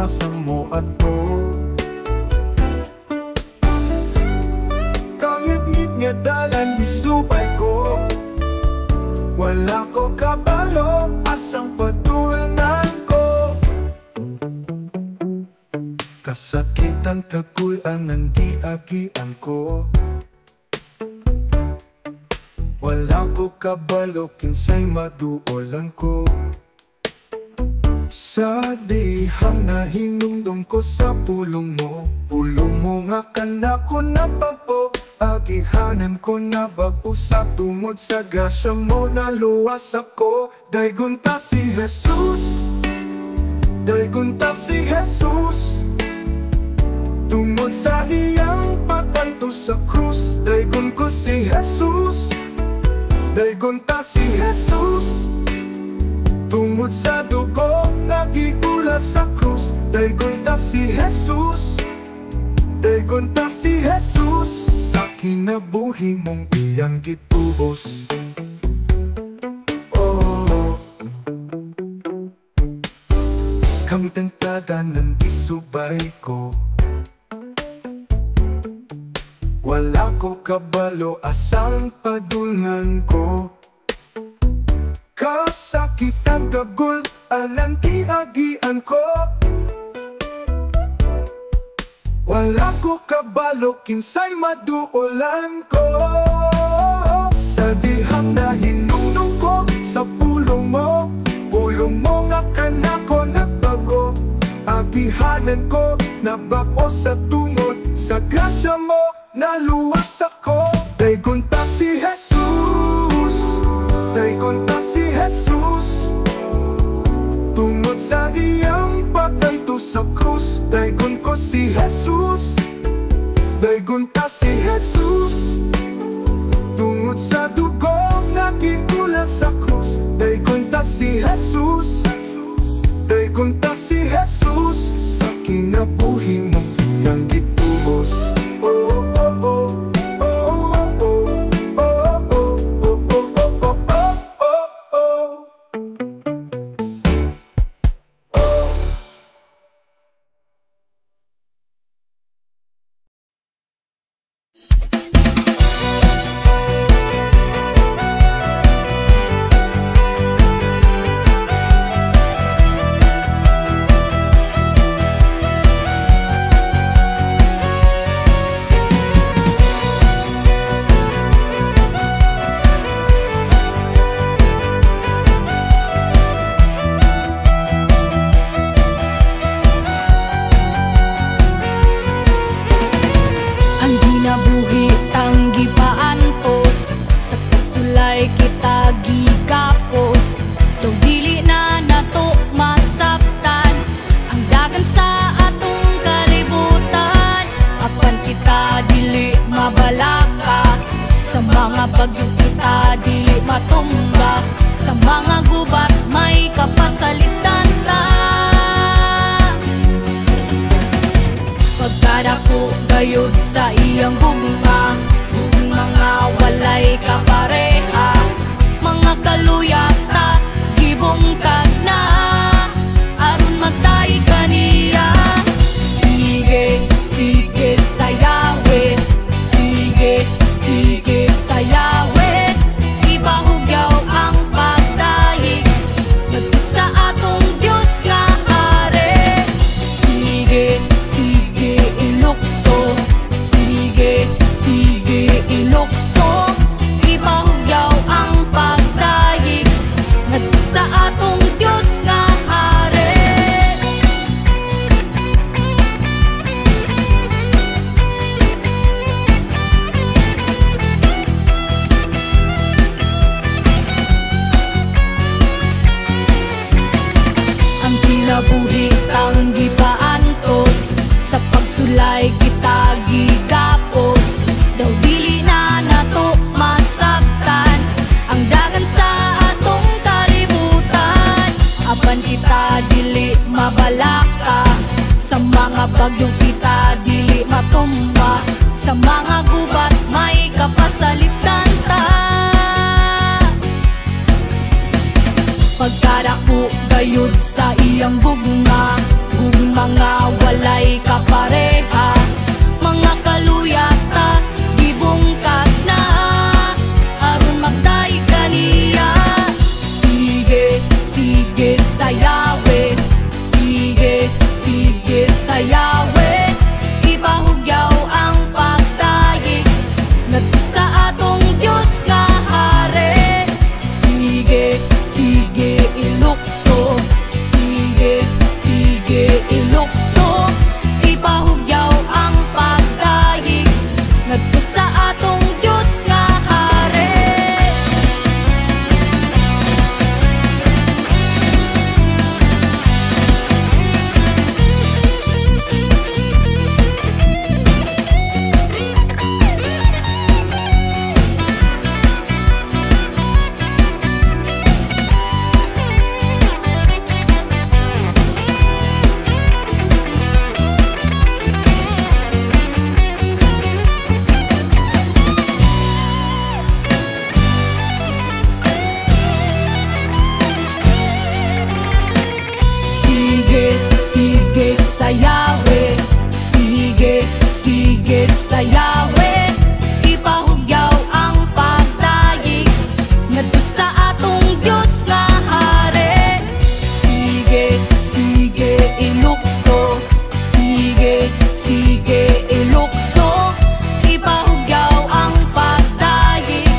asa mo ato. Kangit-ngit nga dalan isupay ko, wala ko kabalo asang patulan ko. Kasakitan kagulan nandi agian ko, wala ko kabalo kinsay maduolan ko. Sa dihang na hinumdum ko sa pulong mo nga kanako na pagpo. Agihanan ko na bag-usa tungod sa grasya mo naluwas ako. Daygunta si Jesus, daygunta si Jesus, tungod sa iyang pagkanto sa krus. Daygun ko si Jesus, daygunta si Jesus, tungod sa dugo nagigula sa krus. Daygunta si Jesus, daygunta si Jesus, sa kinabuhi mong iyang gitubos. Oh, kangitang tadanan isubay ko, wala ko kabalo asang padulngan ko. Kasakitan kagul alang tiagian ko, wala ko kabalo kinsay maduolan ko. Sa dihang na hinunong ko sa pulong mo nga kanako nagbago. Agihanan ko nabako sa tungod sa grasya mo naluwas ako. Daygunta si Jesus, daygunta si Jesus, tungod sa iyang pagkanto sa krus. Daygun ko si Jesus, daygunta si Jesus, tungod sa dugong nagigula sa krus. Daygunta si Jesus, daygunta si Jesus, sa kinabuhi mong iyang gitubos. Bagyong kita dili matumba, sa mga gubat may kapasalitan ta. Pagkadako gayud sa iyang gugma, gugma nga atong Diyos nga hari. Sa Yahweh, sige sa Yahweh, ipahugyaw ang pagdayeg ngadto sa atong Diyos nga hari. Sige ilukso, sige ilukso, ipahugyaw ang pagdayeg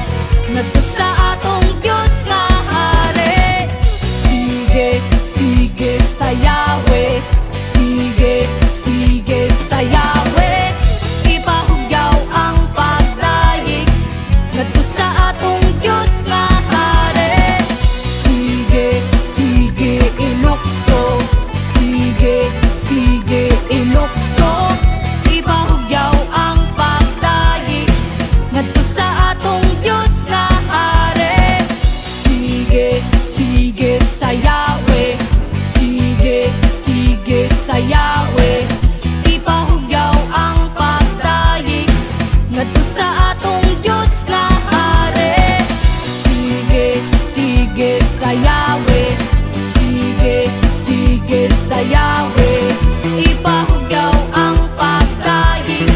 ngadto sa atong Diyos nga hari. Sige sa Yahweh, sige sa Yahweh, ipahugyaw ang pagdayeg ngadto sa atong Diyos nga hari. Sige ilukso, sige ilukso, ipahugyaw ang pagdayeg ngadto sa atong Diyos nga hari. Sige sa Yahweh, sige sa Yahweh, ipahugyaw ang pagdayeg ngadto sa atong Diyos nga hari. Sige sa Yahweh, sige sa Yahweh, ipahugyaw ang pagdayeg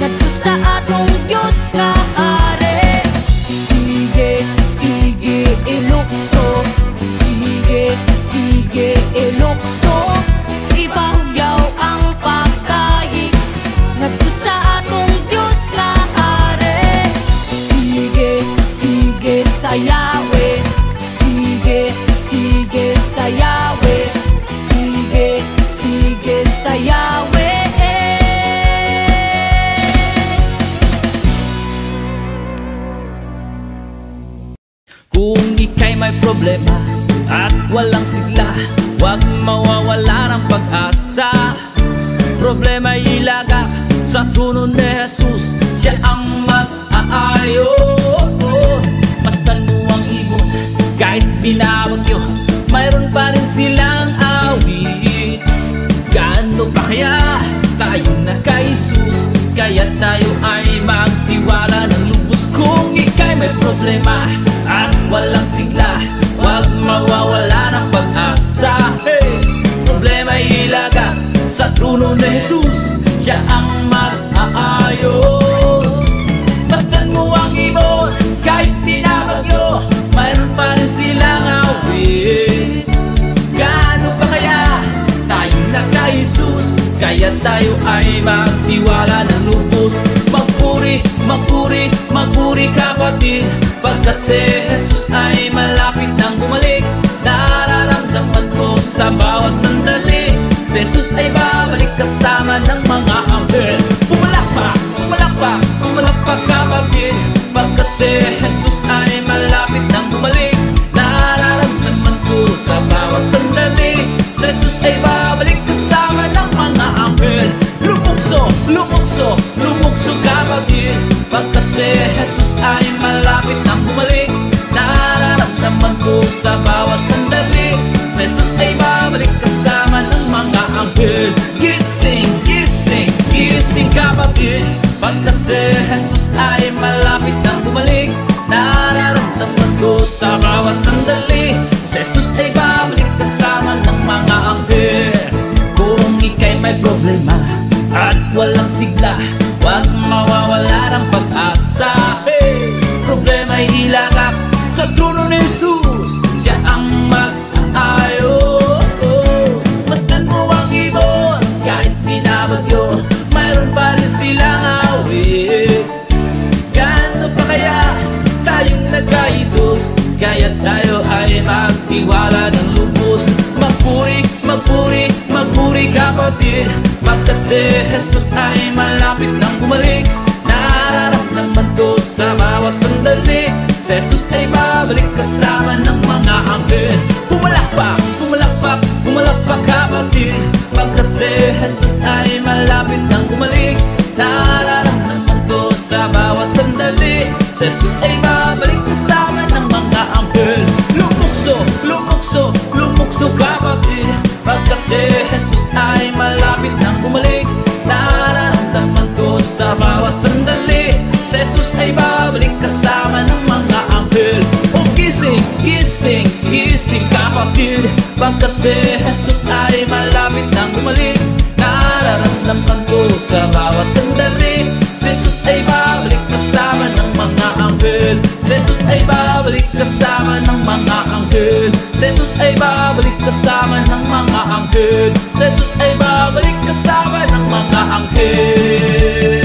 ngadto sa atong Diyos nga hari. Sige ilukso, sige ilukso, ipahugyaw ang pagdayeg ngadto sa atong Diyos nga hari. Sige sa Yahweh, sige sa Yahweh, sige sa Yahweh. Kung ika'y may problema at walang sigla, huwag mawawala ng pag-asa. Problema'y ilagak sa trono ni Jesus, siya ang mag-aayos. Masdan mo ang ibon, kahit binabagyo, mayroon pa rin silang awit. Gaano pa kaya tayo na kay Jesus, kaya tayo ay magtiwala ng lubos. Kung ika'y may problema at walang sigla, huwag mawawala ng pag-asa. Problema'y ilagak sa trono ni Jesus, siya ang mag-aayos. Masdan mo ang ibon, kahit tinabagyo, mayroon pa rin silang awit. Gaano pa kaya tayo na kay Jesus, kaya tayo ay magtiwala ng lubos. Magpuri kapatid, pagkat si Jesus ay malapit nang bumalik. Nararamdaman ko sa bawat sandali, si Jesus ay babalik kasama ng mga anghel. Pumalakpak kapatid, pagkat si Jesus ay malapit nang bumalik. Nararamdaman ko sa bawat sandali, si Jesus ay babalik kasama ng mga anghel. Lumukso kapatid, pagkat si Jesus ay malapit nang bumalik. Nararamdaman ko sa bawat sandali, si Jesus ay babalik kasama ng mga anghel. Gising kapatid, pagkat si Jesus ay malapit nang bumalik. Nararamdaman ko sa bawat sandali, si Jesus ay babalik kasama ng mga anghel. Kung ika'y may problema at walang sigla, huwag mawawala ng pag-asa. Problema'y ilagak sa trono ni Jesus, siya ang mag-aayos. Masdan mo ang ibon, kahit binabagyo, mayroon pa rin silang awit. Gaano pa kaya tayong nagka-Jesus, kaya tayo ay magtiwala ng lubos. Magpuri kapatid, pagkat si Jesus ay malapit nang bumalik. Nararamdaman Jesus ay babalik kasama ng mga anghel. Pumalakpak, pumalakpak, pumalakpak kapatid, pagkat si Jesus ay malapit nang bumalik. Nararamdaman ko sa bawat sandali, si Jesus ay babalik kasama ng mga anghel. Lumukso, lumukso, lumukso kapatid, pagkat si Jesus ay malapit nang bumalik. Nararamdaman ko sa bawat sandali, si Jesus ay babalik kasama ng mga anghel. O gising, gising, gising kapatid, pagkat si Jesus ay malapit nang bumalik. Nararamdaman ko sa bawat sandali, si Jesus ay babalik kasama ng mga anghel. Si Jesus ay babalik kasama ng mga anghel. Si Jesus ay babalik kasama ng mga anghel. Si Jesus ay babalik kasama ng mga anghel.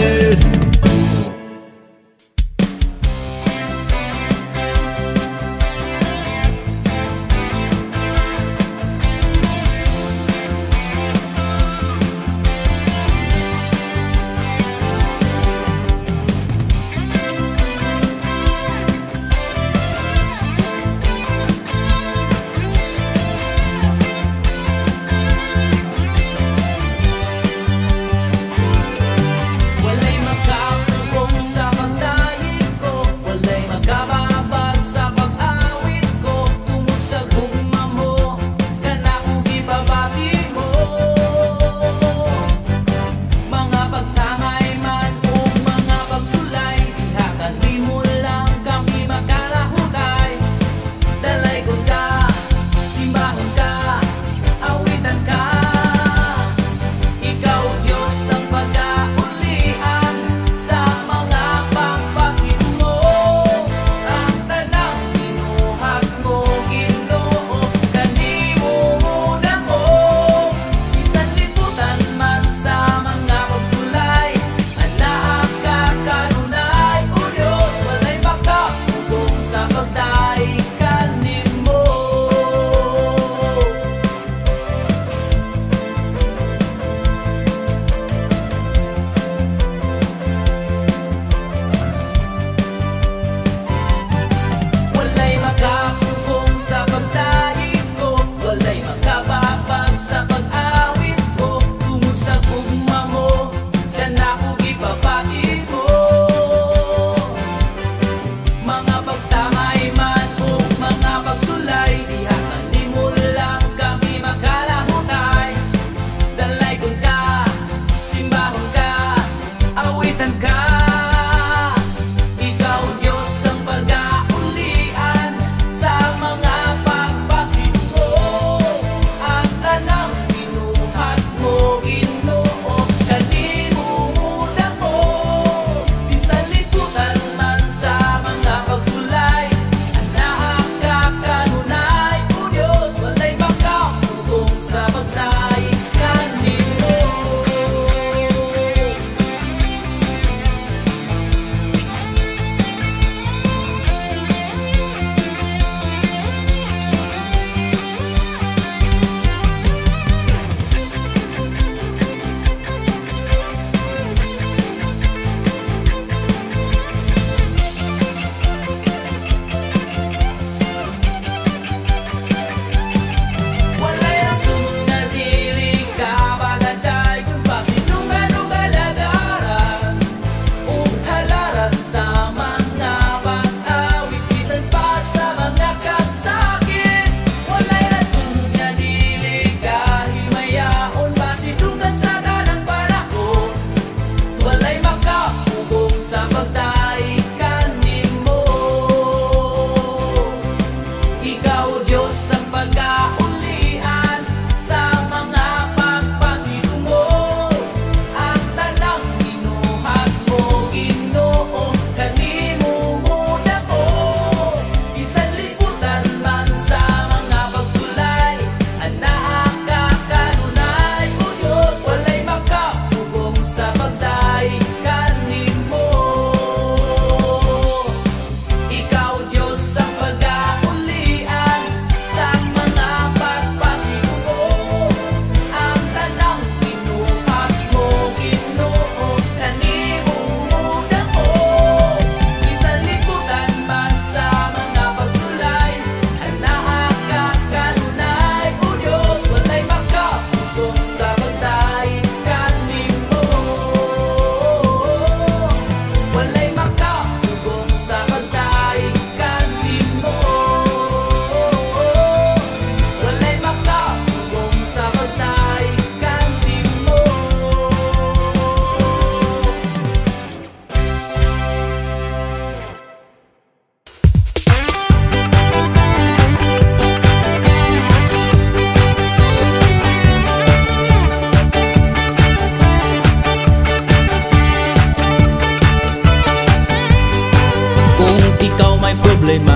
ikaw may problema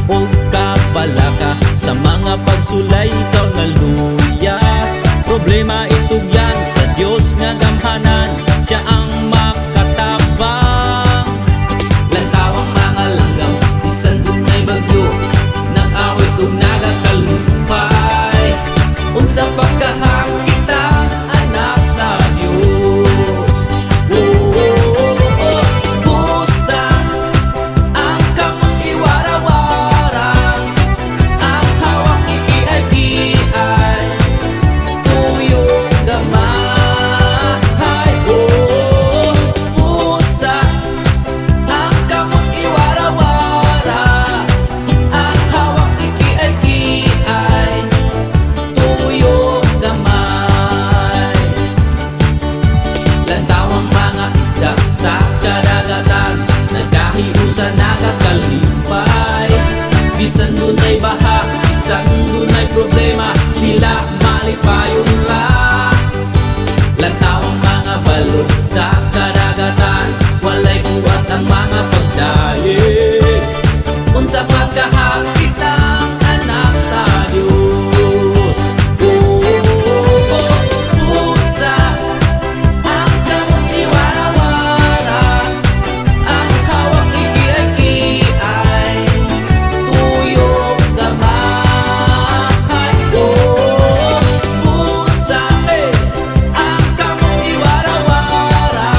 o kabalaka, sa mga pagsulay ikaw naluya. Problema itugyan sa Dios nga gamhanan, siya ang makatabang. Lantawang mga langgam, bisan dunay bagyo, nag-awit ug nagakalupay. Unsa pagkahang kita anak sa Dios. Pusa ang kamot iwara-wara, ang hawak ikiay-kiay, tuyong gamay. Pusa ang kamot iwara-wara, ang hawak ikiay-kiay, tuyong gamay. Lantawang mga isda sa karagatan, nagkahiusa nagakalipay. Bisan dunay baha, bisan dunay problema, sila malipayon ra. Lantawang mga balon sa karagatan, walay buwas ang mga pagdaig. Unsa pagkahakitang anak sa Dios. Pusa ang kamot iwara-wara, ang hawak ikiay-kiay, tuyong gamay. Pusa ang kamot iwara-wara,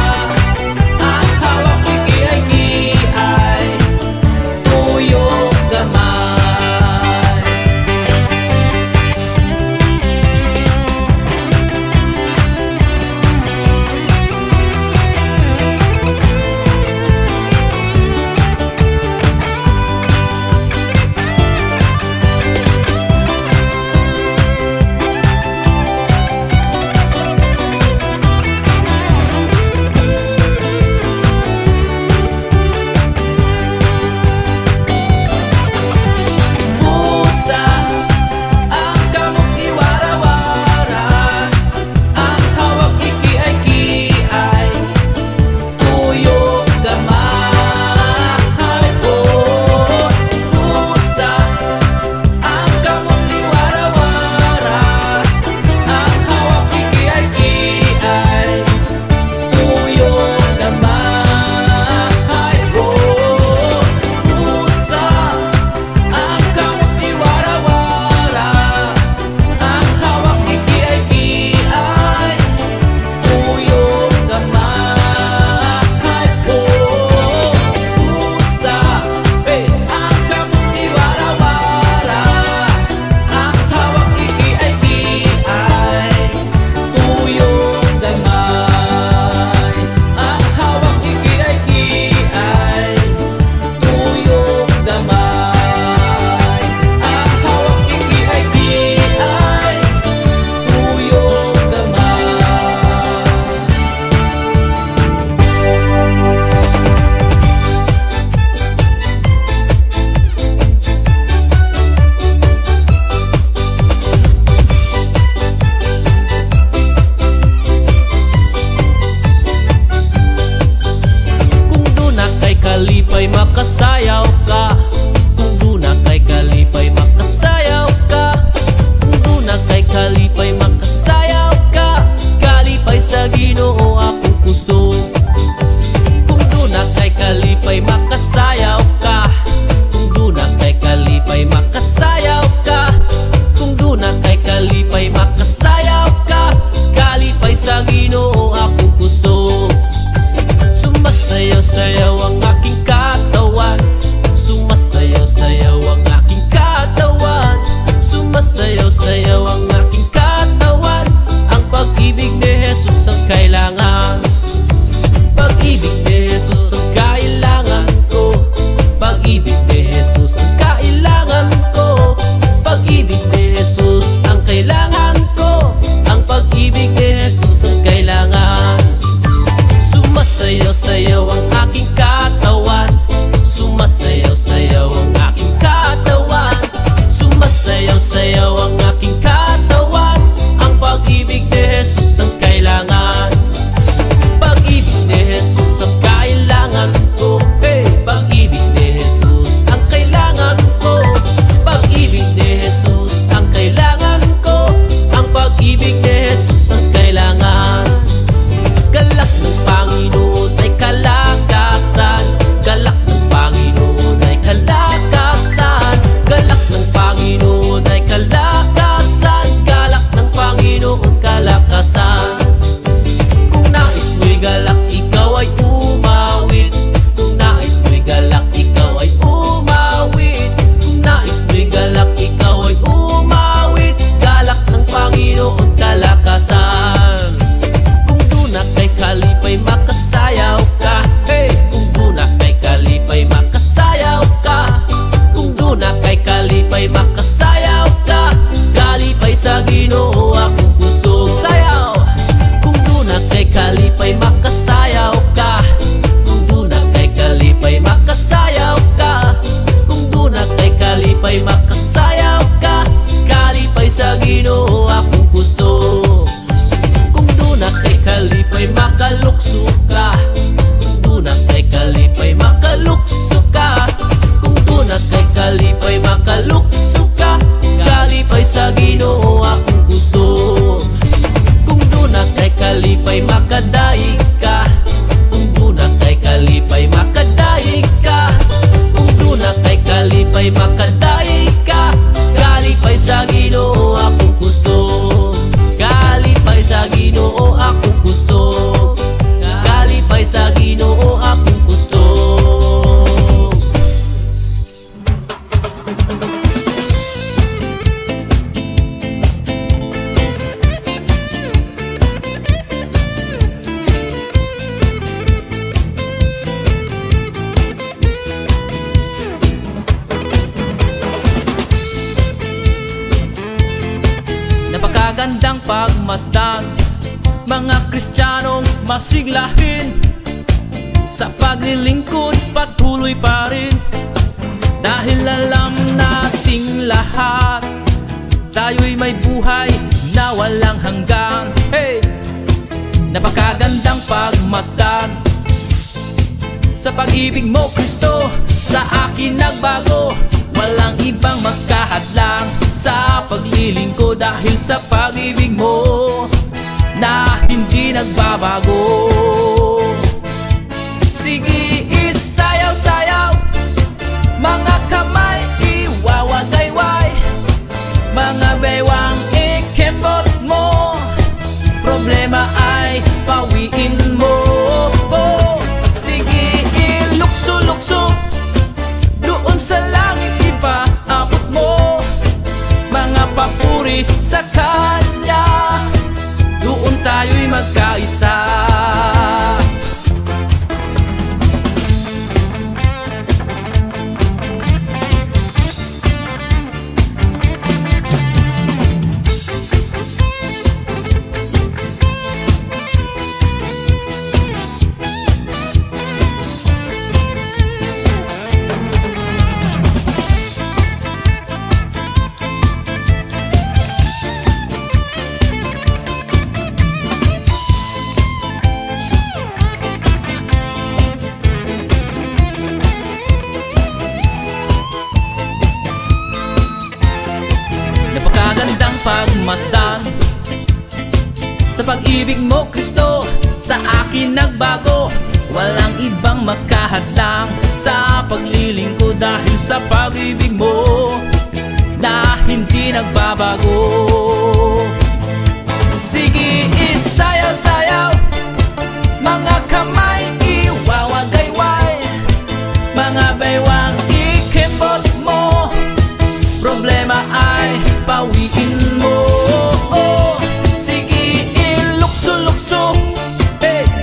ang hawak ikiay-kiay, tuyong gamay. Pusa ang kamot iwara-wara, ang hawak ikiay-kiay, tuyong gamay. Pusa ang kamot iwara-wara, ang hawak ikiay-kiay, tuyong gamay. Pusa ang kamot iwara-wara, ang hawak ikiay-kiay, tuyong gamay. Pusa ang kamot iwara-wara, ang hawak ikiay-kiay, tuyong gamay. Ang hawak ikiay-kiay, tuyong gamay. Ang hawak ikiay-kiay, tuyong Kung duna kay kalipay makasayaw ka, kung duna kay kalipay makasayaw ka, kung duna kay kalipay makasayaw ka, kalipay sa Ginoo akong puso. Kung duna kay kalipay makasayaw ka, kung duna kay kalipay makasayaw ka, kung duna kay kalipay makasayaw ka, kalipay sa Ginoo akong puso. Sumasayaw-sayaw ang aking katawan, Napakagandang pagmasdan, mga Kristiyanong masiglahin, sa paglilingkod patuloy pa rin. Dahil alam nating lahat, tayo'y may buhay na walang hanggan. Hey! Napakagandang pagmasdan, sa pag-ibig mo Kristo, sa akin nagbago. Walang ibang magkahadlang sa paglilingkod, dahil sa pag-ibig mo na hindi nagbabago. Sige, isayaw-sayaw, mga kamay iwawagayway, mga baywang ikembot mo, problema ay pawiin mo. Sige, ilukso-lukso, doon sa langit ipaabot mo, mga papuri sa Kanya, doon tayo'y magkaisa. Napakagandang pagmasdan, sa pag-ibig mo Kristo, sa akin nagbago. Walang ibang makahadlang sa paglilingkod, dahil sa pag-ibig mo na hindi nagbabago. Sige, isayaw-sayaw, mga kamay iwawagayway, mga baywang ikembot mo, problema ay pawiin mo. Sige, ilukso-lukso,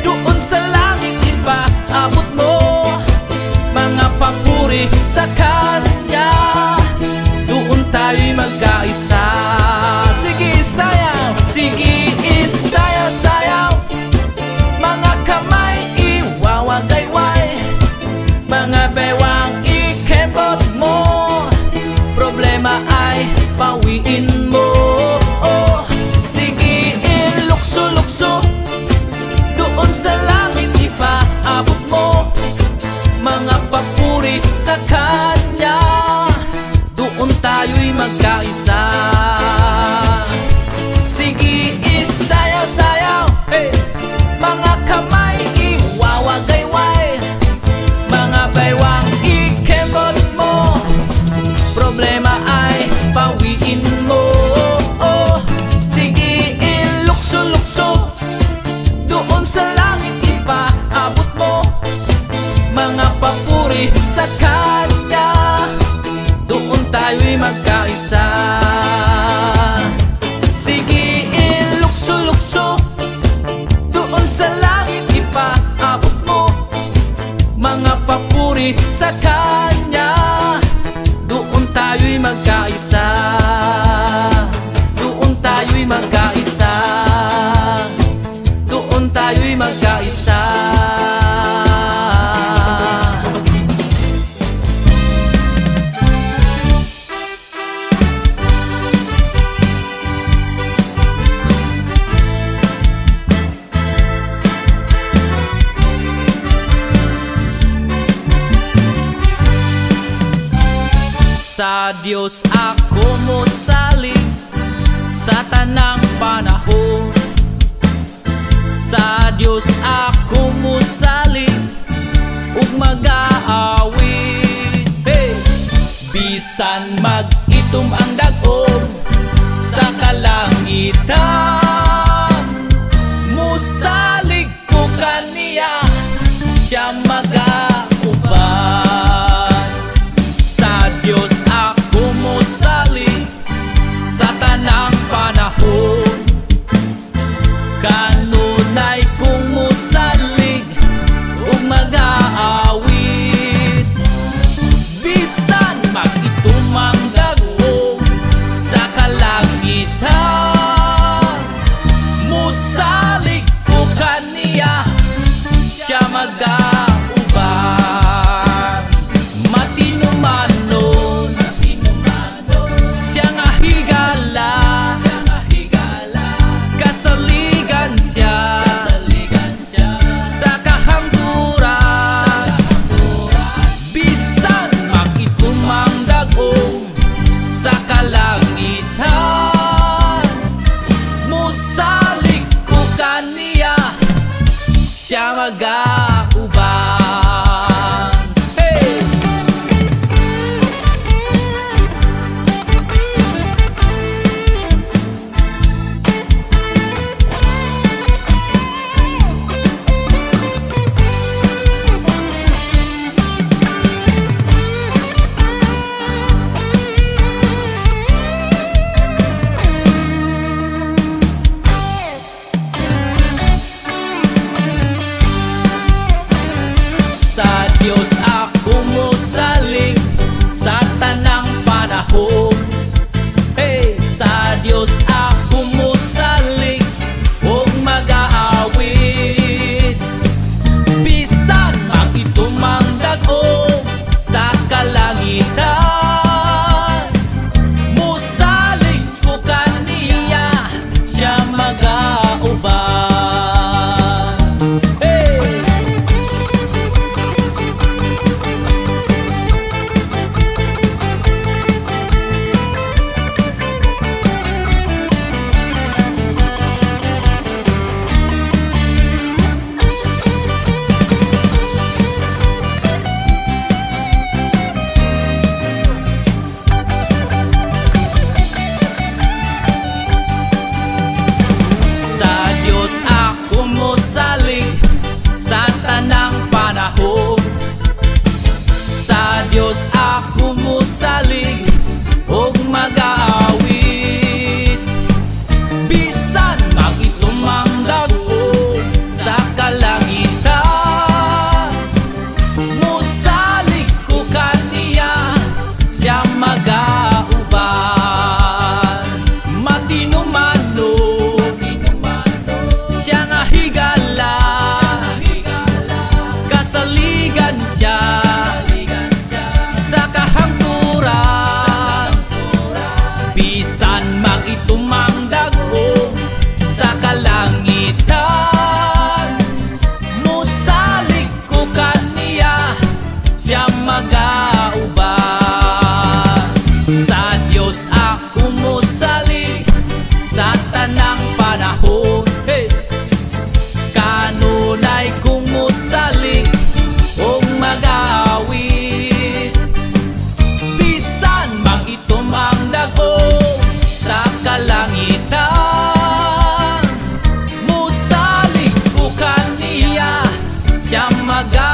doon sa langit ipaabot mo, mga papuri sa Kanya, doon tayo'y magkaisa. Sige, sayaw, sige, isayaw-sayaw, mga kamay iwawagayway, mga baywang ikembot mo, problema ay pawiin mo. Sige, ilukso-lukso, doon sa langit ipaabot mo, mga papuri sa Kanya, doon tayo'y magkaisa. Sige, isayaw-sayaw, mga kamay iwawagayway, mga baywang ikembot mo, problema ay pawiin mo. Sige, ilukso-lukso, doon sa langit ipaabot mo, mga papuri sa Kanya, doon tayo'y magkaisa. Sige, ilukso-lukso, doon sa langit ipaabot mo, mga papuri sa Kanya, doon tayo'y magkaisa. Doon tayo'y magkaisa. Doon tayo'y magkaisa. Sa Diyos ako mosalig sa tanang panahon, sa Diyos ako mosalig ug mag-aawit. Bisan mag-itom ang dagom sa kalangitan, mosalig ko kaniya, siya mag-auban. Sa Diyos ako mosalig sa tanang panahon, kanunay kong mosalig ug mag-aawit. Bisan mag-itumang dagom sa kalangitan, kalangitan. Musalig ko kaniya, siya mag-aubang. Hey! Sa Diyos ako musalig sa tanang panahon. Hey! Sa Diyos ako musalig og mag-aawit. Bisan makitumang dagom sa kalangitan. Musalig ko kaniya, siya mag-aubang. Sa tanang panahon, sa Diyos ako musalig og mag-aawit. Bisan makitumang dagko sa kalangitan. Musalig ko kaniya, siya mag-aubang. Matinumano, siya nga higala, kasaligan siya sa kahangturan. Bisan makitumang dagko sa kalangitan. Musalig ko kaniya, siya mag-aubang. Sa Diyos ako musalig sa tanang panahon. Hey! Kanunay kong musalig og mag-aawit. Bisan mag-itumang dagko sa kalangitan. Musalig ko kaniya, siya mag-aubang.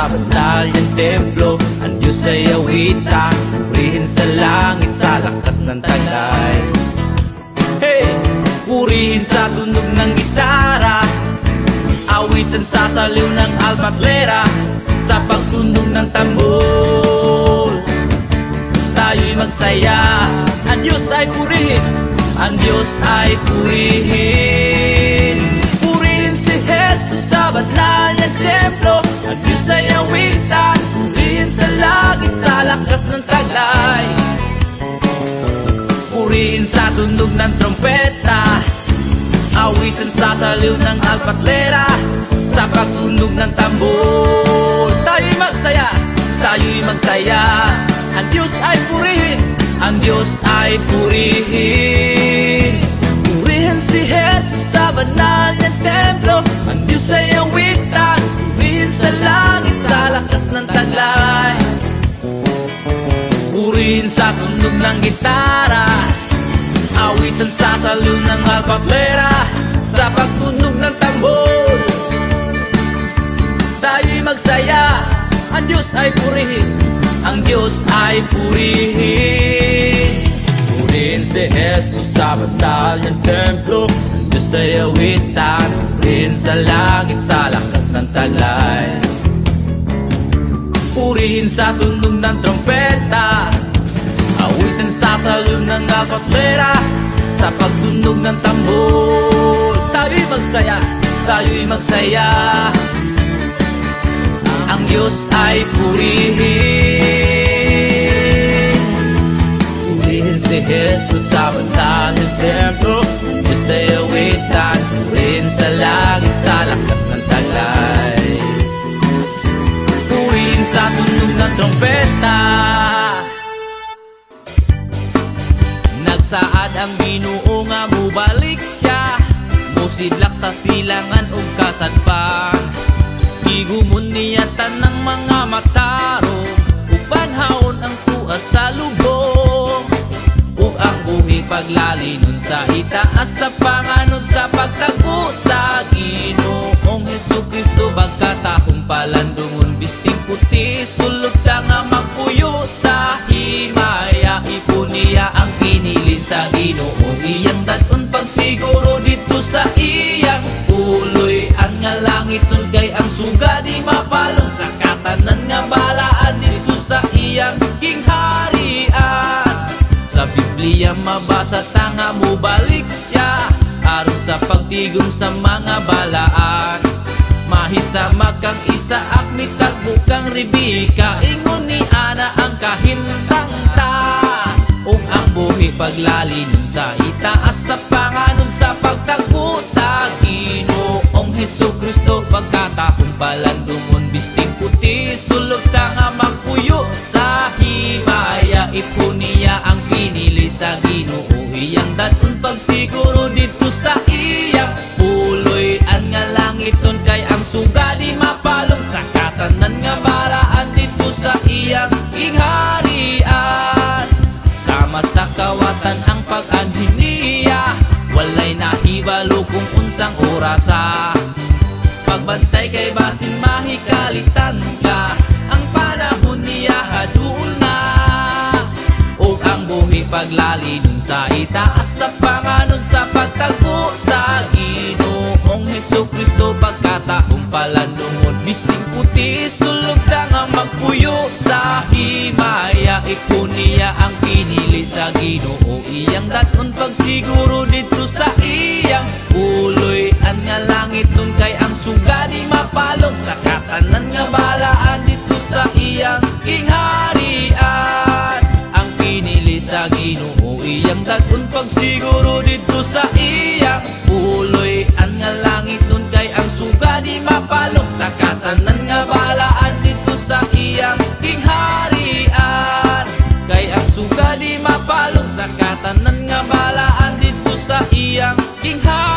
sa banal niyang templo. Ang Diyos ay awitan, purihin sa langit sa lakas ng taglay. Hey! Purihin sa tunog ng gitara, awitan sa saliw ng alpaklera, sa pagtunog ng tambol tayo'y magsaya. Ang Diyos ay purihin, ang Diyos ay purihin. Purihin si Jesus sa banal niyang templo. Ang Diyos ay awitan, purihin sa langit sa lakas ng taglay. Purihin sa tunog ng trompeta, awitan sa saliw ng alpaklera, sa pagtunog ng tambol tayo'y magsaya, tayo'y magsaya. Ang Diyos ay purihin, ang Diyos ay purihin. Purihin si Jesus sa banal niyang templo. Ang Diyos ay awitan, purihin sa langit sa lakas ng taglay. Purihin sa tunog ng gitara, awitan sa saliw ng alpaklera, sa pagtunog ng tambol tayo'y magsaya. Ang Diyos ay purihin, ang Diyos ay purihin. Purihin si Jesus sa banal niyang templo. Ang Diyos ay awitan, purihin sa langit sa lakas ng taglay. Purihin sa tunog ng trompeta, awitan sa saliw ng alpaklera, sa pagtunog ng tambol tayo'y magsaya, tayo'y magsaya. Ang Diyos ay purihin. Purihin si Jesus sa banal niyang templo. Ang Diyos ay awitan, purihin sa langit sa lakas ng taglay. Purihin sa tunog ng trompeta, nagsaad ang Ginoo nga mubalik siya, musidlak sa silangan ug kasadpan. Igumon niya tanang mga matarong, upanhaon ang tuas sa lubong, ug ang buhi paglalinon sa itaas sa panganod sa pagtago sa Ginoong Hesukristo. Pagkatahong palandungon bisting puti, sulod ta nga magpuyo sa himaya. Ipon niya ang pinili sa Ginoo, iyang daton pagsiguro dito sa iyang uloy. Ang nga langiton kay ang suga di mapalong, sa katanan nga balaan dito sa iyang kingharian. Sa Biblia mabasa ta nga mubalik siya, aron sa pagtigom sa mga balaan. Mahisama kang Isaak, mitagbo kang Rebeka, ingon ni Ana ang kahimtang ta. Ug ang buhi paglalinon sa itaas sa panganod sa pagtagbo sa Ginoong Hesukristo. Pagkatahong palandungon bisting puti, sulod ta nga magpuyo sa himaya. Ipon niya ang pinili sa Ginoo, iyang daton pagsiguro dito sa iyang puloy. Ang nga langiton kay ang suga di mapalong, sa katanan nga balaan dito sa iyang kingharian. Sama sa kawatan ang pag-anhin niya, walay nahibalo kung unsang orasa. Pagbantay kay basin mahikalitan ka, ang panahon niya haduol na. Ug ang buhi paglalinon sa itaas sa panganod sa pagtagpo sa Ginoong Hesukristo. Pagkatahong palandungon bisting puti, sulog ta nga magpuyo sa himaya. Ipon niya ang pinili sa Ginoo, iyang daton pagsiguro dito sa iyang uloy. Ang nga langit nun kay ang suga di mapalong, sa katanan nga balaan dito sa iyang kingharian. Ang pinili sa Ginoo, iyang daton pagsiguro dito sa iyang uloy. Ang nga langit nun kay ang suga di mapalong, sa katanan nga balaan dito sa iyang kingharian. Kay ang suga di mapalong, sa katanan nga balaan dito sa iyang kingharian.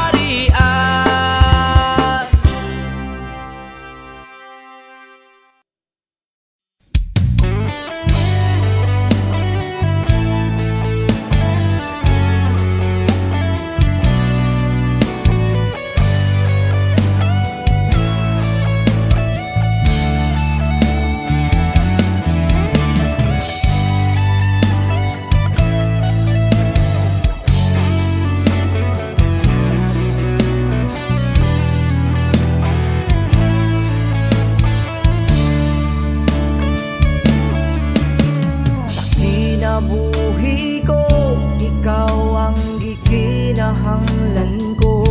kinabuhi ko, ikaw ang gikinahanglan ko.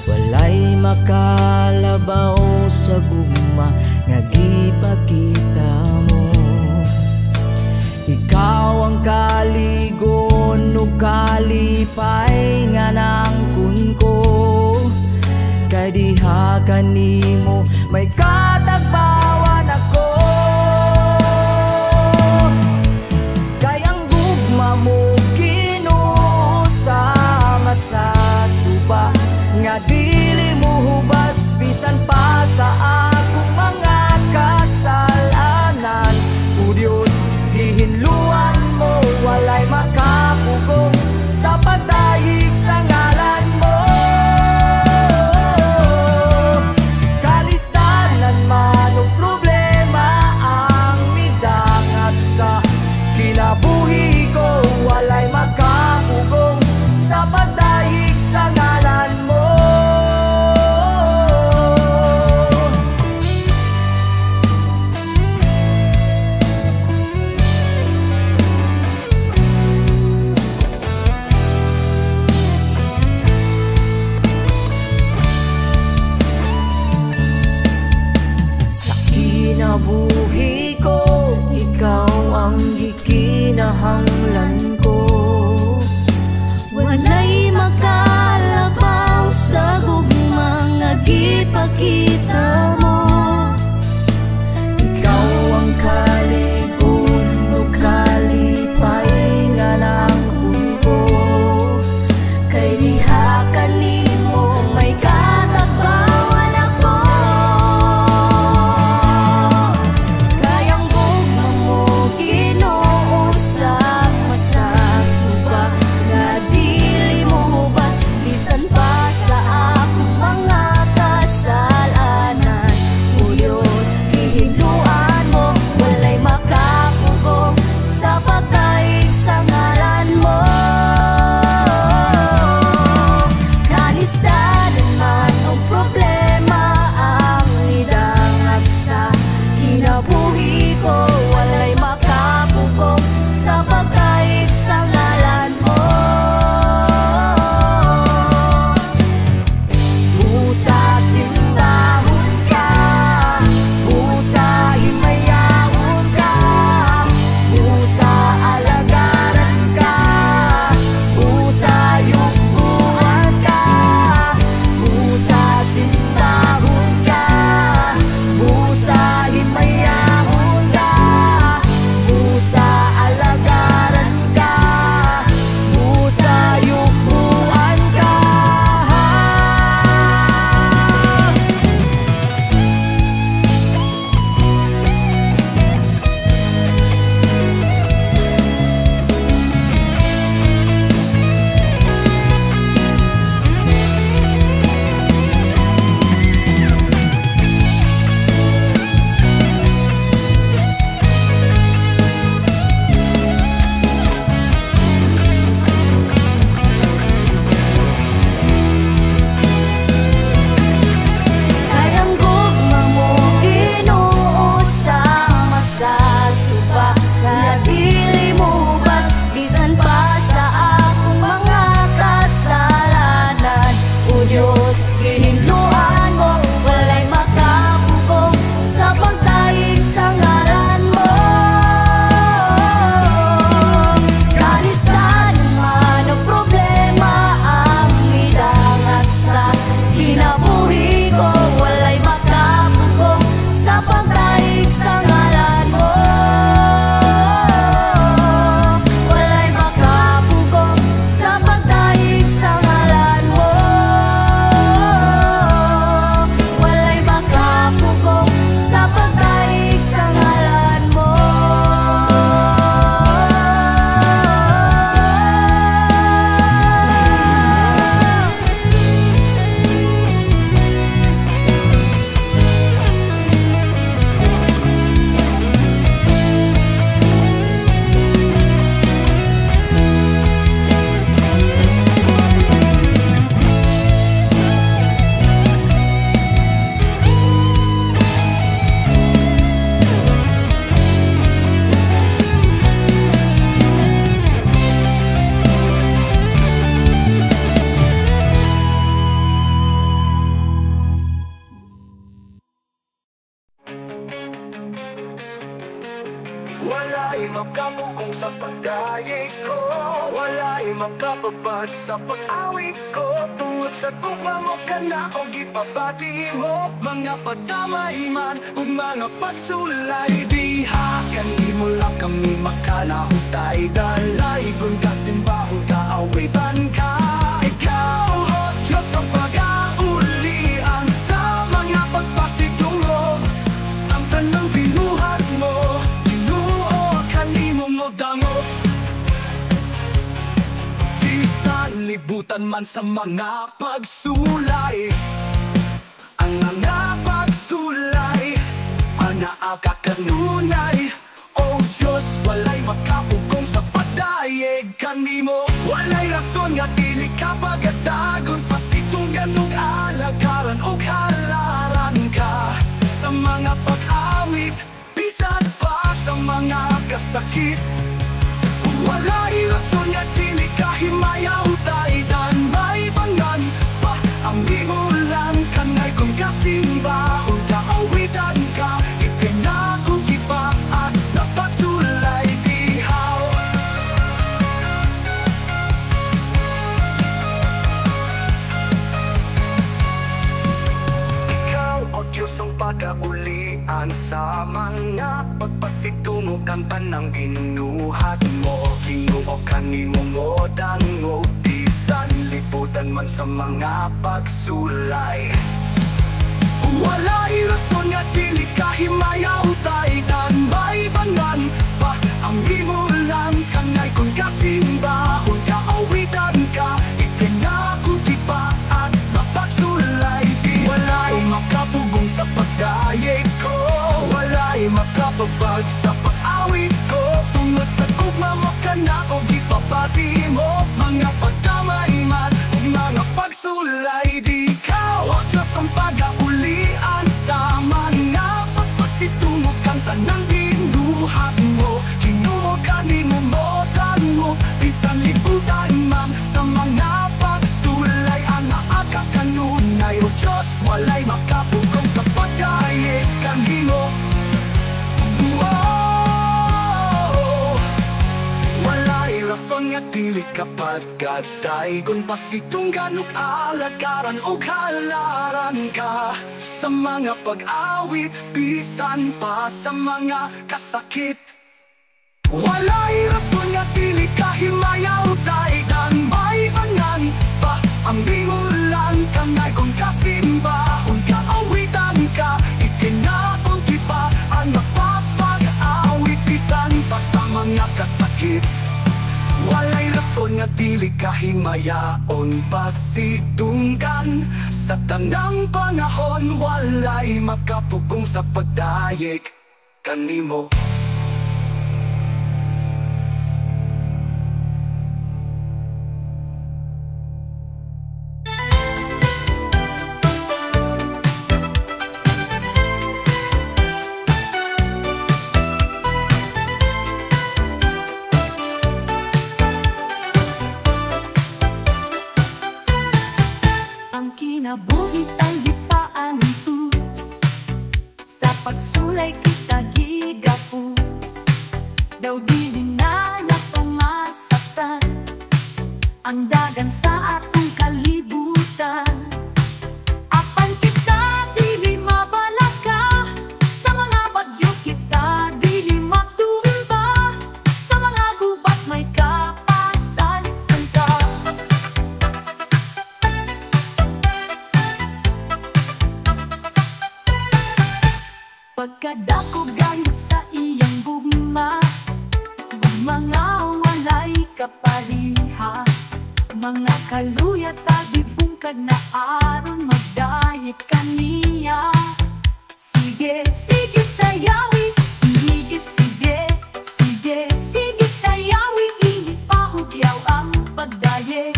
Walay makalabaw sa gugma nga gipakita mo. Ikaw ang kaligon ug kalipay nga nangkun ko. Kay diha kanimo may katagbawan ako. Kay ang gugma mo kinusama sa suba nga dili mo hubas bisan pa sa akong mga kasalanan. O Diyos, gihinluan mo, walay makapugong sa pagdayeg sa ngalan mo. Kalistanan man o problema ang midangat sa kinabuhi ko, walay makapugong sa pagdayeg sa ngalan mo. Kinabuhi ko, ikaw ang gikinahanglan ko. Walay makalabaw sa gugma nga gipakita mo. Ikaw ang kaligon o kalipay nga nangkun ko. Kay diha kanimo may katagbawan ako. Kayang gugma mo Ginoo sama sa suba nga dili mo hubas bisan pa sa akong mga kasalanan. Wala'y makapugong sa pagdayeg ko, wala'y makapabad sa pag-awit ko. Tungod sa tugma mo ka na o gipabati mo, mga padamay man ug mga pagsulay. Diha kanimo lang kami makalahutay, dalay kung kasimbahon ka, awitan ka. Ikaw o Diyos ang pag-aulian sa mga pagpasidong mo. Ang tanang binuhat mo, Ginoo kanimo mo damo. Bisan libutan man sa mga pagsulay, ang mga pagsulay anaa ka kanunay. O Diyos, walay makapugong sa padayeg kanimo. Walay rason nga dili ka pagadagon, pasitunggan ug alagaran ug halaran ka sa mga pag-awit, bisan pa sa mga kasakit. Walay rason nga dili ka himayaw taydan, may bangan pa ang gihulan kanay kung kasimbahon ka, awitan ka. Ipinakugipa at napagsulay dihaw. Ikaw o Diyos ang pag-aulian sa mga pagpasitungo, kang tanang binuhat mo. Ginoo kanimo mo dango, bisan liputan man sa mga pagsulay. Walay rason nga dili ka himayaw taydan, may bangan pa ang gimulan kanay kung kasimbahon ka, awitan ka. Ipinakugipa at napagsulay. Walay makapugong sa pagdayeg ko, walay makapabag sa pag-awit ko. Tungod sa tugma mo ka na o gipapati mo, mga pagdamay man ug mga pagsulay. Di ka o Diyos ang pag-aulian sa mga pagpasitungo, kang tanang binuhat mo. Ginoo kanimo mo dango, bisan libutan man sa mga pagsulay anaa ka kanunay. O Diyos, walay makapugong sa pagdayeg kanimo. Walay rason nga dili ka pagkadaygon, pasitunggan ug alagaran ug halaran ka sa mga pag-awit, bisan pa sa mga kasakit. Walay rason nga dili ka himayaw taydan, may bangan pa ang bingulan kanay kung kasimbahon ka, awitan ka. Ipinakugipa ang mapapag-awit, bisan pa sa mga kasakit. Walay rason nga dili ka himayaon, pasitunggan sa tanang panahon. Walay makapugong sa pagdayeg kanimo. Kinabuhi ang lipaan tus, sa pagsulay kita gigapus. Daw dili na napamasaktan ang dagan sa atong kalibutan. Apan kita dili mabalaka, sa mga bagyo kita dili matumba, sa mga gubat may kapasan ka. Pagkadako ganit sa iyang gugma, mga walay kapaliha, mga kaluyat tagibungkad na aron magdayeg kaniya. Sige, sige sayawi, sige, sige, sige, sige sayawi, inipahugyaw ang pagdayeg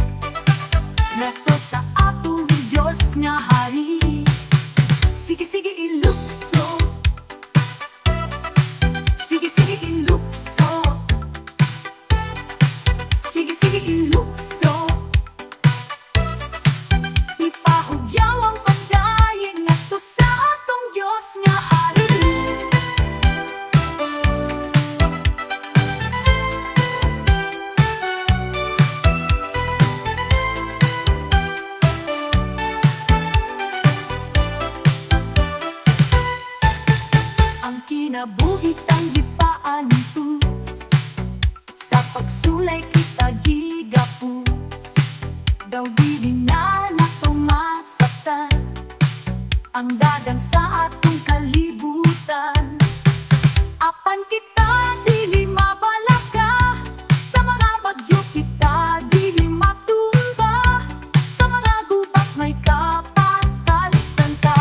nato sa atong Diyos nga hari. Sige, sige ilukso, sige, sige ilukso, sige, sige ilukso. Ipahugyaw ang pagdayeg nato sa atong Diyos nga hari. pagsulay kita gigapus. Daw dili na natumasaktan ang dagang sa atong kalibutan. Apan kita dili mabalaka, sa mga bagyo kita dili matumba, sa mga gubat may kapasalitan ka.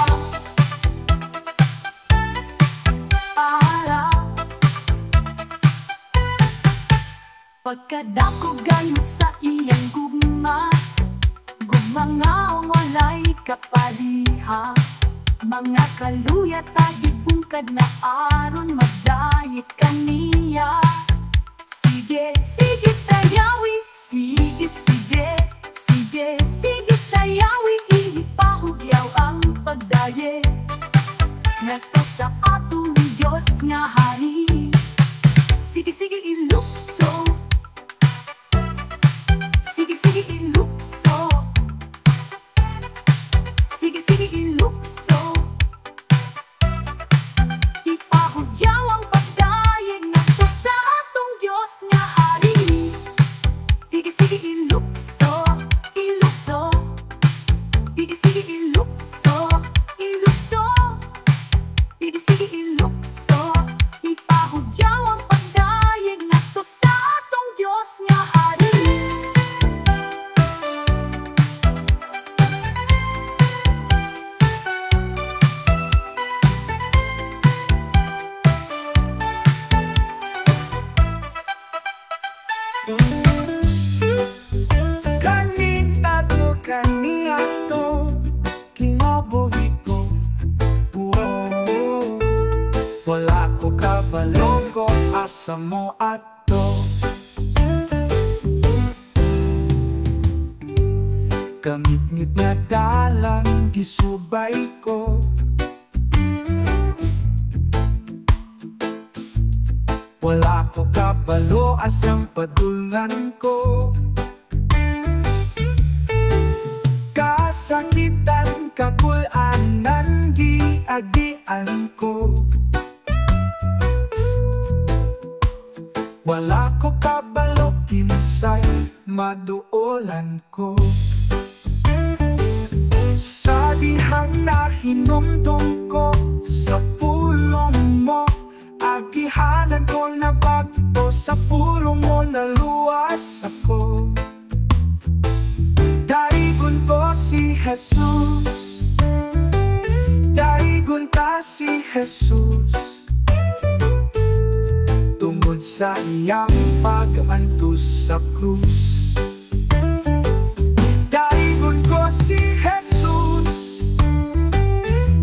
Pagkadako gayud sa iyang gugma, gugma nga walay kapaliha. Mga kaluyat tagibungkad na aron magdayit kaniya. Sige, sige sayawi, sige, sige, sige, sige sayawi, ipahugyaw ang pagdaye ngadto sa atong Diyos nga hari. Sige, sige ilukso, sige, sige ilukso, sige, sige ilukso, ipahugyaw ang pagdaye ngadto sa atong Diyos nga hari. Sige, sige ilukso, ilukso, sige, sige ilukso, ilukso, sige, sige ilukso, ipahugyaw ang pagdaye ngadto sa atong Diyos nga hari. Kanita to, kaniya to, kinabuhi ko. Wow. Wala ko kabalo ko, asa mo ato. Kamit-ngit nga dalang gisubay ko. Wala ko kabalo, asang padulngan ko. Kasakitan, kakulanan, giagian ko. Wala ko kabalo, kinsay maduolan ko. Sa dihang na hinumdum ko, sa pulong mo agihanan ko na bagto, sa pulong mo naluwas ako. Daigon ko si Jesus, daigon ka si Jesus, tungod sa iyang pag-antos sa krus. Daigon ko si Jesus,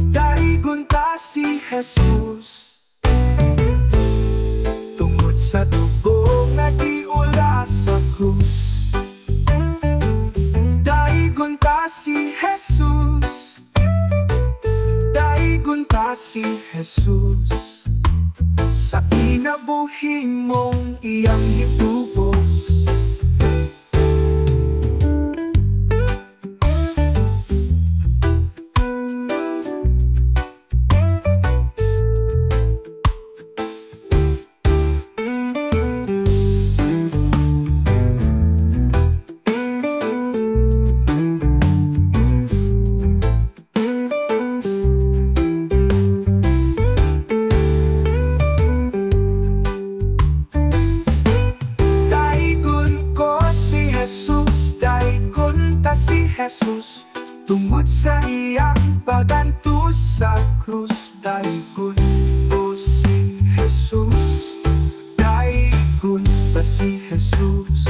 daigon ka si Jesus, tungod sa dugo nga giula sa krus. Daigon ka si Jesus, daigon ka si Jesus, sa kinabuhi mong iyang hitubos. Jesus, tungod sa iyang pagantos sa krus. Daigon ko si Jesus, daigon pa si Jesus,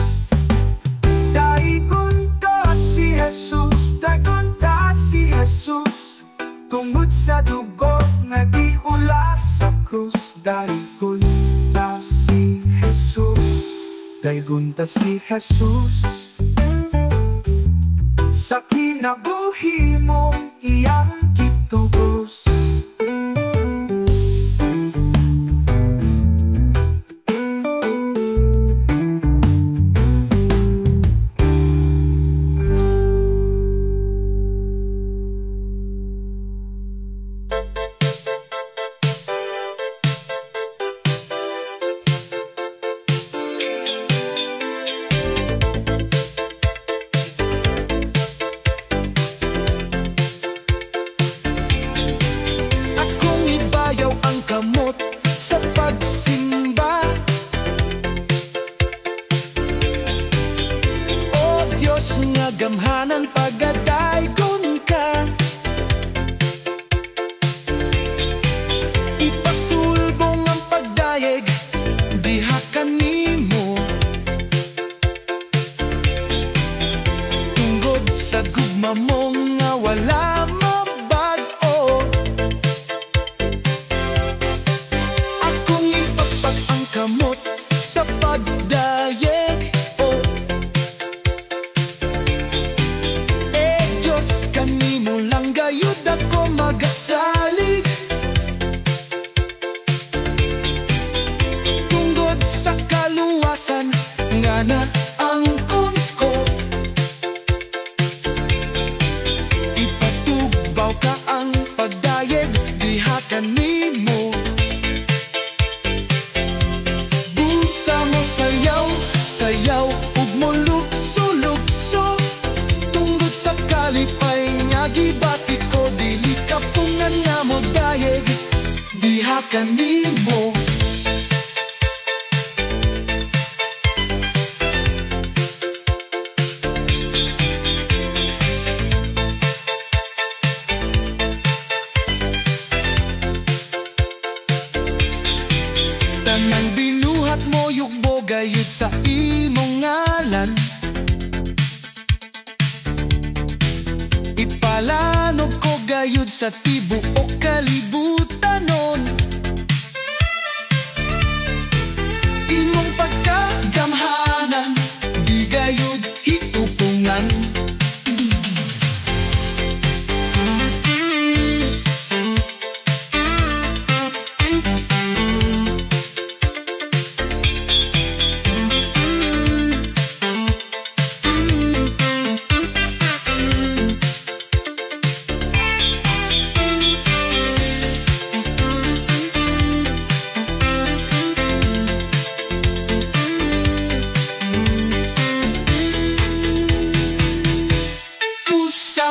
daigon ko si Jesus, daigon ka si Jesus, tungod sa dugo nga giula sa krus. Daigon ta si Jesus, daigon ta si Jesus, sa kinabuhi mong iyang kitubos. mga gamhanan pagadaygon ka. Ipasulbong ang pagdayeg diha kanimo, tungod sa gugma mo nga wala mabag-o. Akong ipagpag ang kamot sa pagdayeg, oh. Diyos kanimo lang gayud ako magasalig, tungod sa kaluwasan nga naangkon ko. Ipatugbaw ka ang pagdayeg diha kanimo. Busa mo sayaw, sayaw ug mo lukso-lukso, tungod sa kalipay nga gibati ko. Dili ka pungan nga mo dayeg diha kanimo. Tanang binuhat mo yugbo gayud sa imong ngalan, ipalanog ko gayud sa tibuok kalibutanon. Imong pagkagamhanan di gayud hitupungan.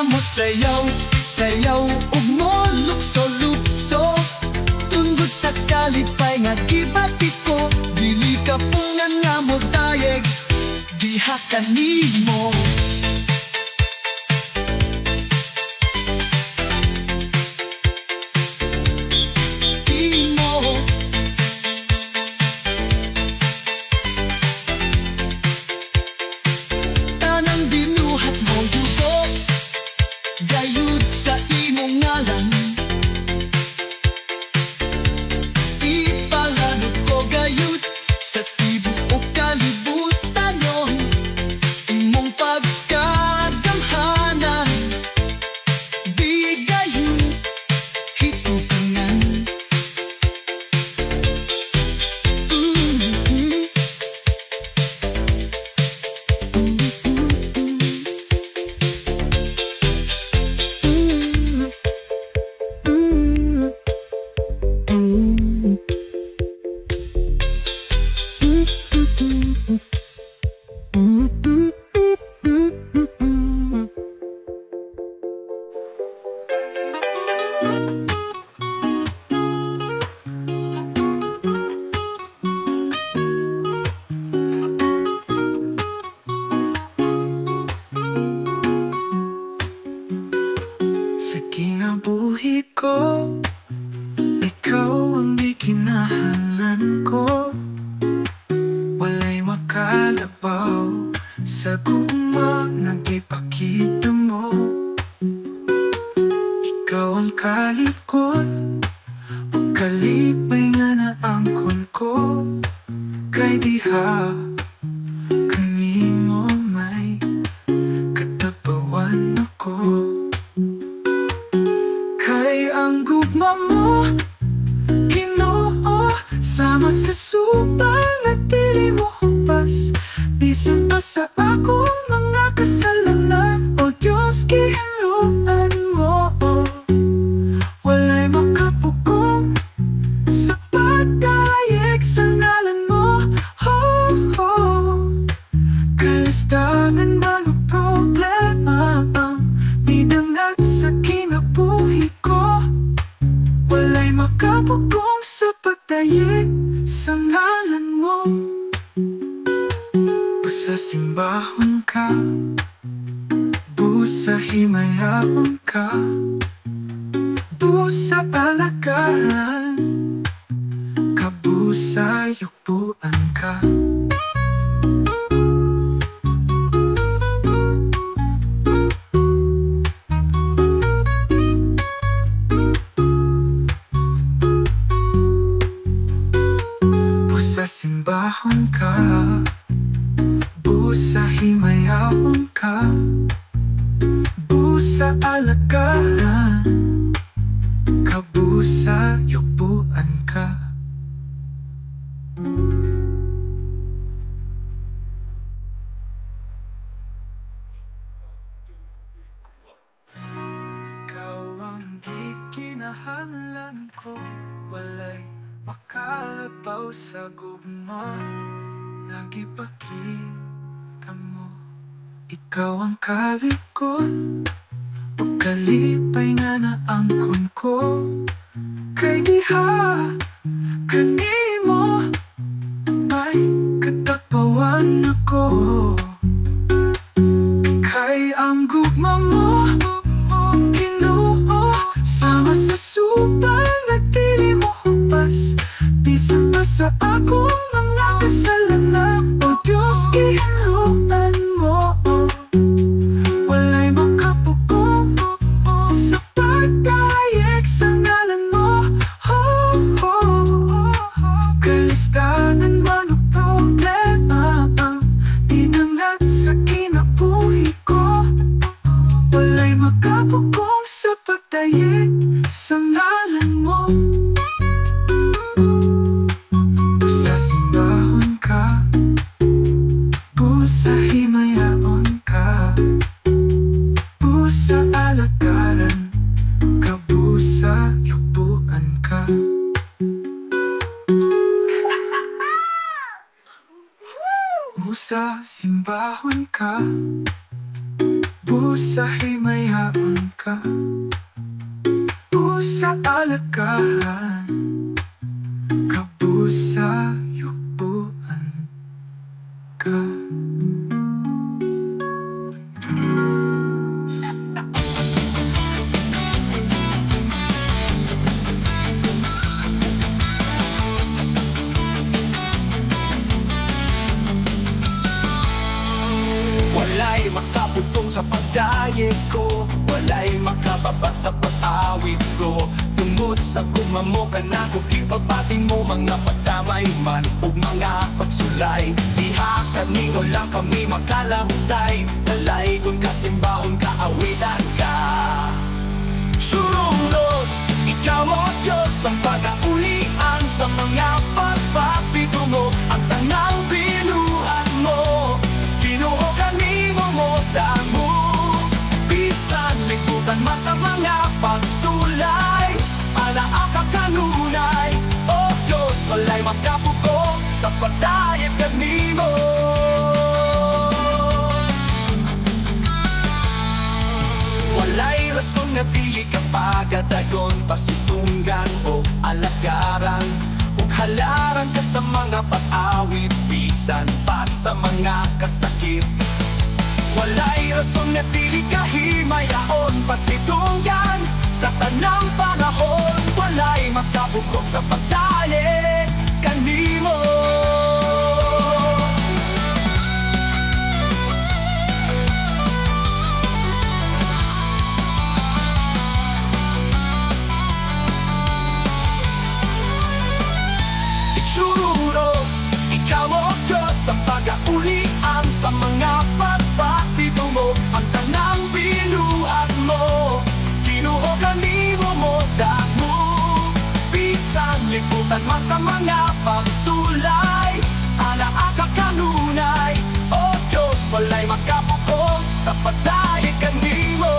Mo sayaw, sayaw ug mo lukso-lukso, tungod sa kalipay nga gibati ko. Dili ka pungan nga mo dayeg diha kanimo. Tanang binuhat mo yugo gayud sa imong ngalan, ipalanog ko gayud sa tibuok kalibutanon. Imong pagkagamhanan di gayud hitupungan. Sa kinabuhi ko, ikaw ang di kinahanglan ko. Walay makalabaw sa gugma nga gipakita mo. Ikaw ang kalikot o kalipay nga naangkon ko. Kay diha kanimo may katabawan ako. Kay ang gugma mo, Ginoo, sama sa subang at dili mo hupas. Bisan pa sa akong mga kasalanan, o Diyos, gihiluan mo. Walay makapugong sa pagdayeg sa ngalan mo. Kalistanan man o problema ang midangag sa kinabuhi ko. Walay makapugong sa pagdayeg sa ngalan mo. Sa simbahon ka, Busa himayaon ka, busa alagaan, kabusa yukpuan ka. Busa simbahon ka, busa himayaon ka, busa alagaan, kabusa yukpuan ka. Ikaw ang gikinahanglan ko, walay makalabaw sa gugma. Nagipakita mo, ikaw ang kalikon, o kalipay nga na angkon ko. Kay diha kanimo may katagpawan ako. Kay ang gugma mo, Ginoo, sama sa subay nagdili mo hupas. Bisan pa sa akong mga kasalanan, o Diyos gihaluan mo. Walay makapugong sa pagdayeg sa ngalan mo. Kalistanan man o problema ang inangat sa kinabuhi ko. Walay makapugong sa pagdayeg sa ngalan mo. Busa simbahon ka, busa himayaon ka, busa alagaran, kabusa yukpuan ka. Busa simbahon ka, busa himayaon ka, busa alagaran, kabusa yukpuan ka. Walay makaputong sa pagdayeg ko, walay makababat sa pag-awit ko. Tungod sa gumamo ka na ko, kipabating mo mga pagdamay man o mga pagsulay. Diha kanino lang kami makalahutay, dalay kung kasimbahon ka, awitan ka. Surulos, ikaw o Diyos ang pag-aulian sa mga pagpasito mo, ang tanang binuhan mo. Ginoo kanimo mo damo, bisan lingkutan man sa mga pagsulay, alaaka kanunay. O Diyos, walay magkapugong sa pagdayeg kanimo. Walay rason nga dili ka pagadagon, pasitunggan o alagaran, ug halaran ka sa mga pag-awit, bisan pa sa mga kasakit. Walay rason nga dili ka himayaon, pasitunggan sa tanang panahon. Walay makabugok sa pagdayeg kanimo. Surulos, ikaw o Diyos ang pag-aulian sa mga pagpasito mo, ang tanang binuhat mo. Ginoo kanimo mo damo, bisan lingkutan man sa mga pagsulay, alaaka kanunay. O Diyos, walay makapugong sa pagdayeg kanimo.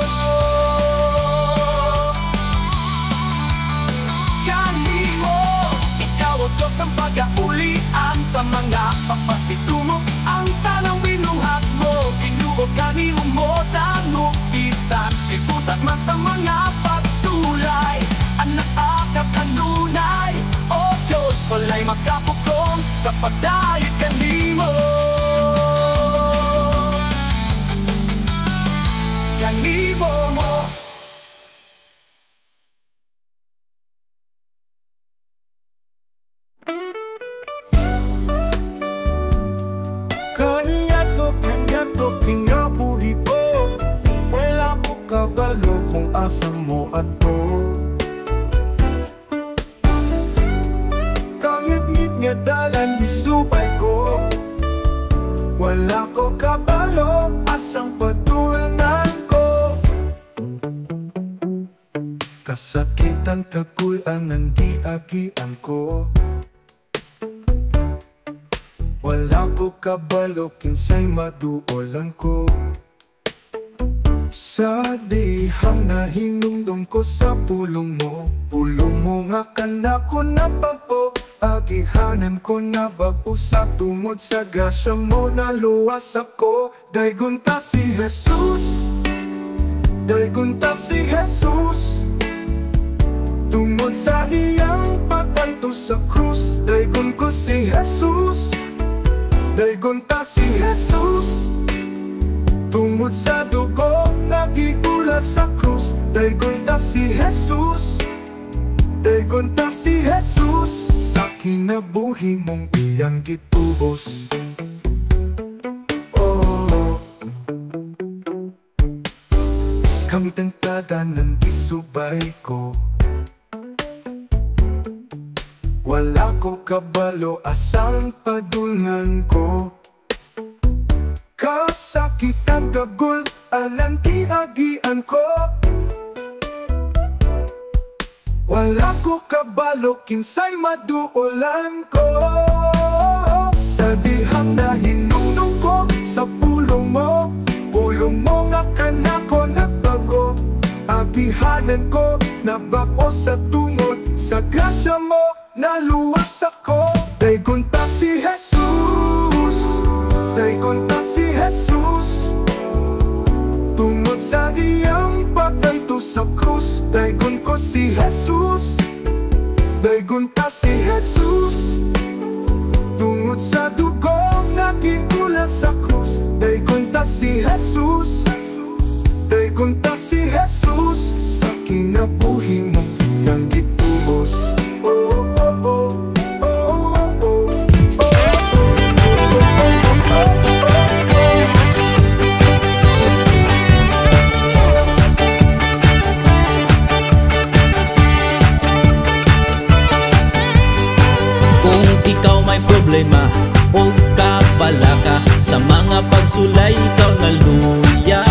O Diyos ang pag-aulian sa mga pagpasito mo, ang tanang binuhat mo. Ginoo kanimo mo damo, bisan lingkutan man sa mga pagsulay, alaaka kanunay. O Diyos, walay makapugong sa pagdayeg kanimo. asa mo ato. Kangit-ngit nga dalan isubay ko, wala ko kabalo asang patulan ko. Kasakitan kakulan ang diagian ko, wala ko kabalo kinsay maduolan ko. Sa dihang na hinungdong ko sa pulong mo nga kanako na bago. Agihanan ko na bago sa tungod sa grasya mo naluwas ako. Daygon ta si Jesus, daygon ta si Jesus, tungod sa iyang pagkanto sa krus. Daygon ko si Jesus, daygon ta si Jesus, tungod sa dugo nagigula sa krus. Daygon ta si Jesus, daygon ta si Jesus, sa kinabuhi mong iyang gitubos. Oh, kamit ang tadanan isubay ko, wala ko kabalo asang padulngan ko. Kasakitan kagul alang tiagian ko, wala ko kabalo kinsay maduolan ko. Sa dihang na hinungdong ko sa pulong mo nga kanako nagbago. Agihanan ko nabako sa tungod sa grasya mo naluwas ako. Daygon ta si Jesus, daygon ta si Jesus, tungod sa iyang pagkanto sa krus. Daygon ko si Jesus, daygon ta si Jesus, tungod sa dugo nagigula sa krus. Daygon ta si Jesus, daygon ta si Jesus, sa kinabuhi mong iyang gitubos. Oh, oh, oh. Ikaw may problema o kabala ka sa mga pagsulay, ikaw naluya.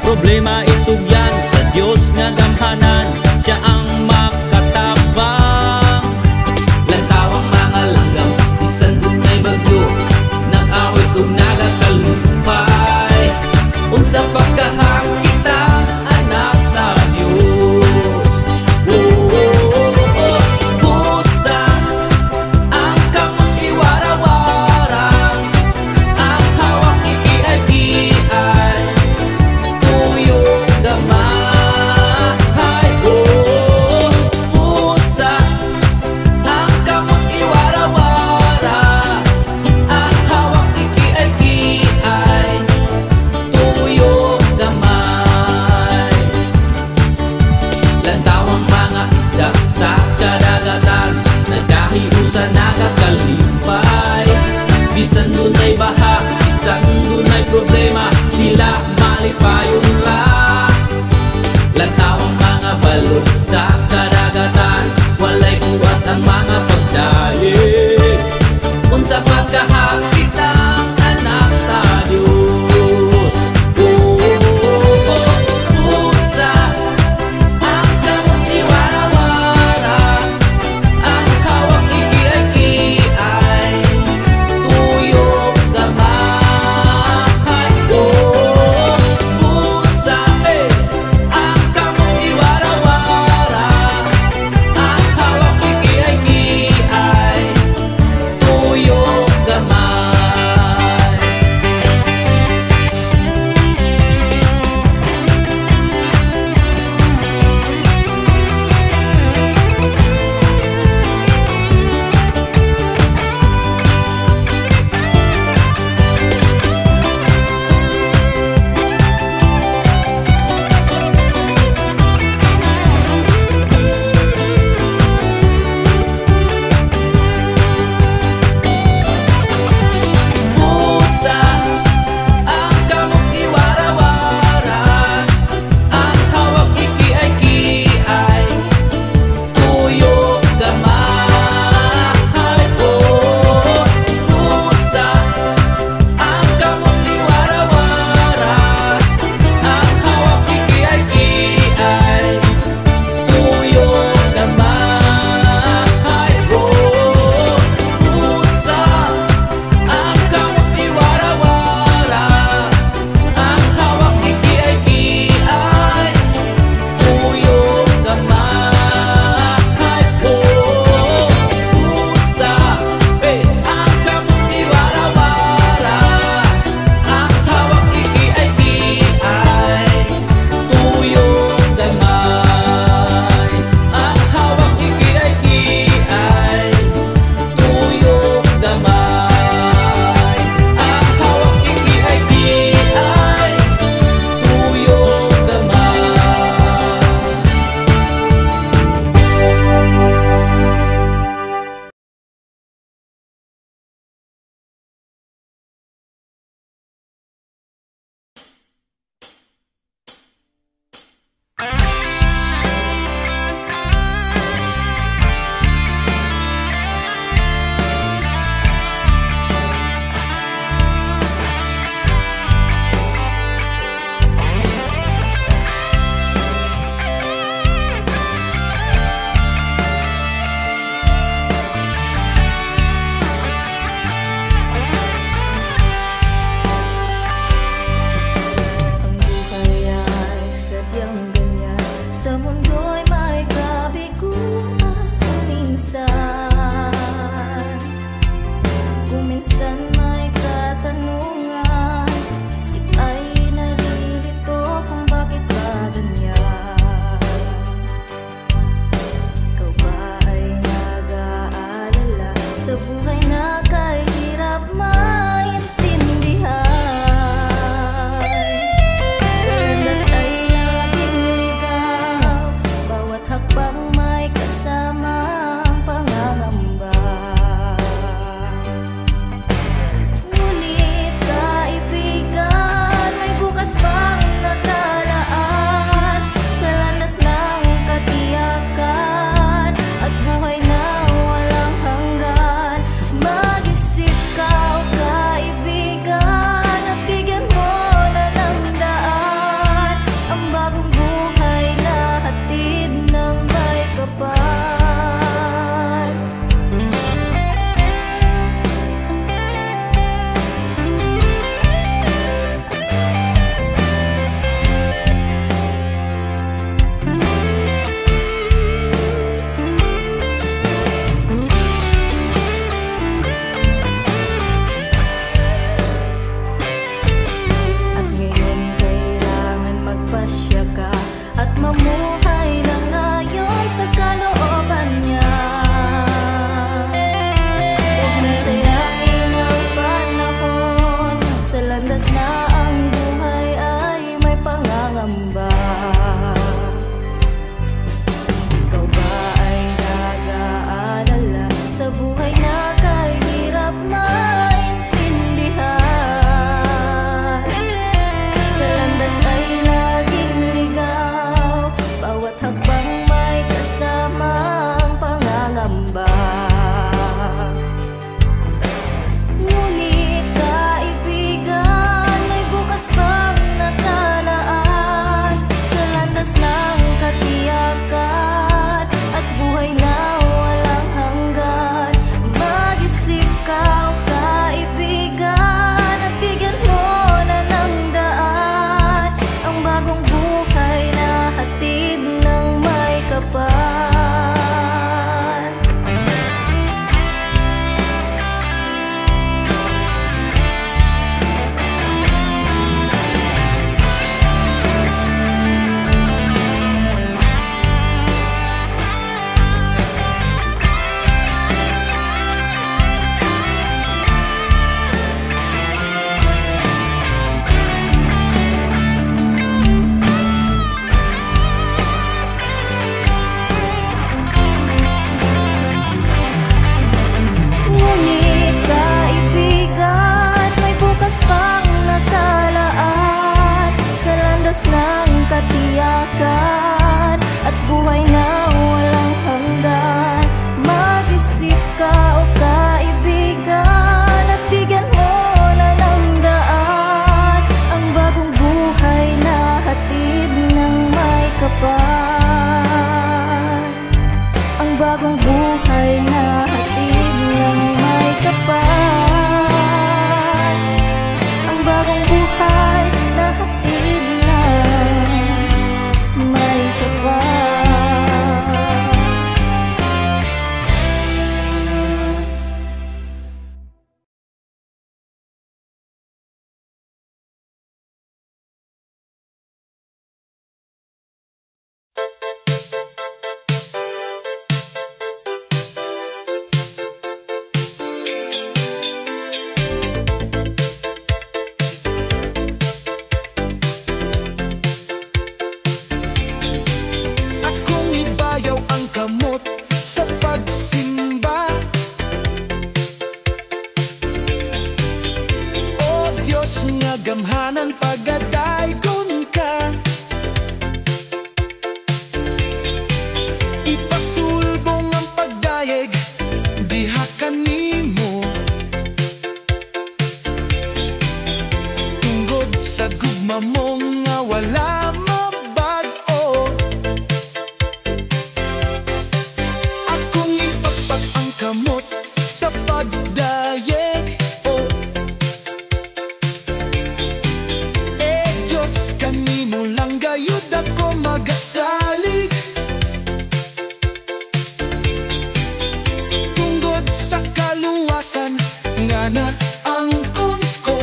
Problema itugyan sa Diyos nga gamhanan, siya ang makatabang. Lantawang mga langgam, isan dunay bagyo, nag-awit ug nagakalupay. Unsa pagkahang kita anak sa Diyos. Bisan dunay baha, bisan dunay problema, sila malipayon ra. Lantawang mga balon sa kadagatan, walay kuwas ang mga pagdalig. Unsa pagkahakitang anak sa Diyos. Usa ang damong iwara-wara, ang hawak iki-iki-ay tuyok gamay. landas na ang buhay ay may pangangamba. Ikaw ba ay nag-aalala sa buhay na kahirap maintindihan? Sa landas ay laging ligaw, bawat hakbang may kasamang pangangamba. Ngunit kaibigan, may bukas pang nakalaan sa landas ng katiyakan at buhay na walang hanggan. Mag-isip ka o kaibigan at bigyan mo na ng daan ang bagong buhay na hatid ng may kapal. Ngunit kaibigan, may bukas pang nakalaan sa landas ng katiyakan at buhay na walang hanggan. Mag-isip ka o kaibigan at bigyan mo na ng daan ang bagong buhay na hatid ng may kapal. Ang bagong buhay na hatid ng may kapal. Ang bagong buhay na hatid ng may kapal. Akong ibayaw ang kamot sa pagsimba. O Diyos nga gamhanan pagadaygon ka. Ipasulbong ang pagdayeg diha kanimo, tungod sa gugma mo nga wala mabag-o. Akong ipagpag ang kamot sa pagdayeg, oh. Diyos, kanimo lang gayud ako magasalig, tungod sa kaluwasan nga naangkon ko.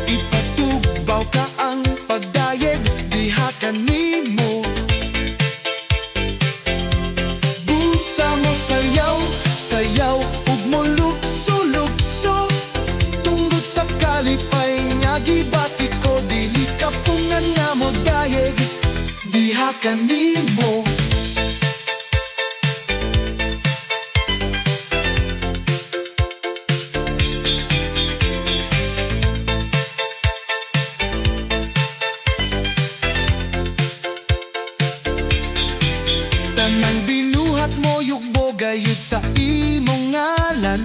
Ipatugbaw ka ang pagdayeg diha kanimo. Busa mo sayaw, sayaw ug mo lukso-lukso, tungod sa kalipay nga gibati ko. Dili ka pungan nga mo dayeg diha kanimo. Tanang binuhat mo yugbo gayud sa imong ngalan.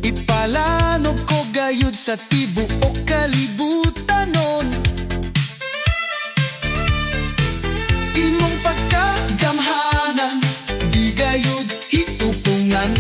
Ipalanog ko gayud sa tibuok kalibutanon. Imong pagkagamhanan di gayud hitupungan.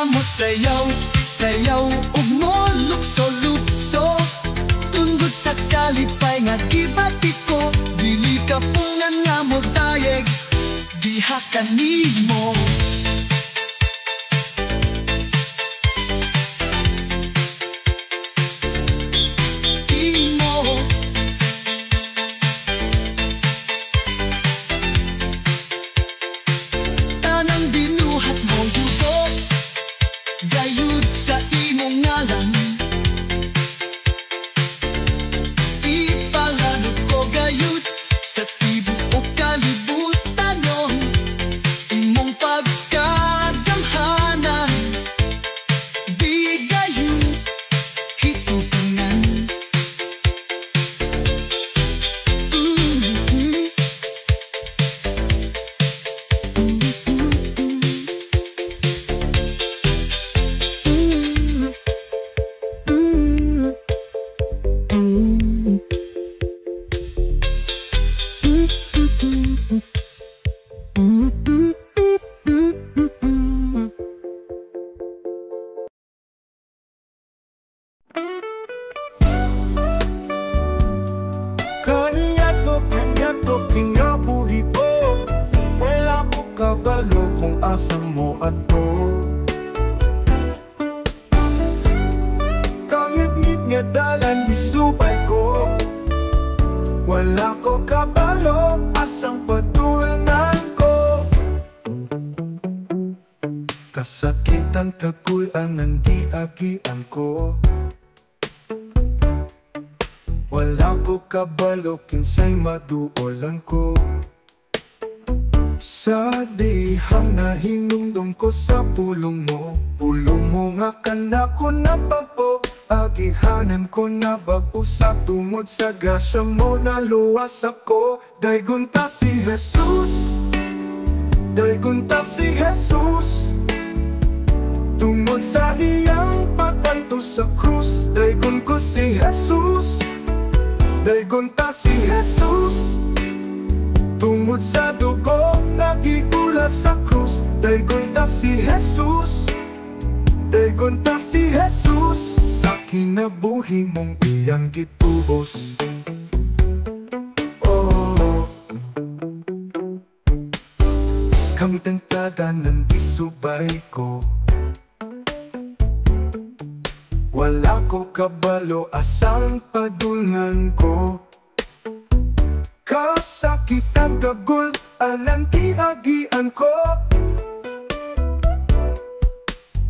mo sayaw, sayaw ug mo lukso-lukso. Tungod sa kalipay nga gibatiko, dili ka pungan nga mo dayeg, diha kanimo. Kasakitan kakulan ang diagian ko. Wala ko kabalo kinsay maduolan ko. Sa dihang nahinungdong ko sa pulong mo nga kanako na bago. Agihanan ko na bago sa tungod sa grasya mo naluwas ako. Daygon ta si Jesus, daygon ta si Jesus. Tungod sa iyang pagkanto sa krus, daygon ko si Jesus, daygon ta si Jesus. Tungod sa dugo nga giula sa krus, daygon ta si Jesus, daygon ta si Jesus. Sa kinabuhi mong iyang gitubos. Oh, kami tangtada ng isubay ko. Wala ko kabalo asang padulngan ko. Kasakitan kagul alang tiagian ko.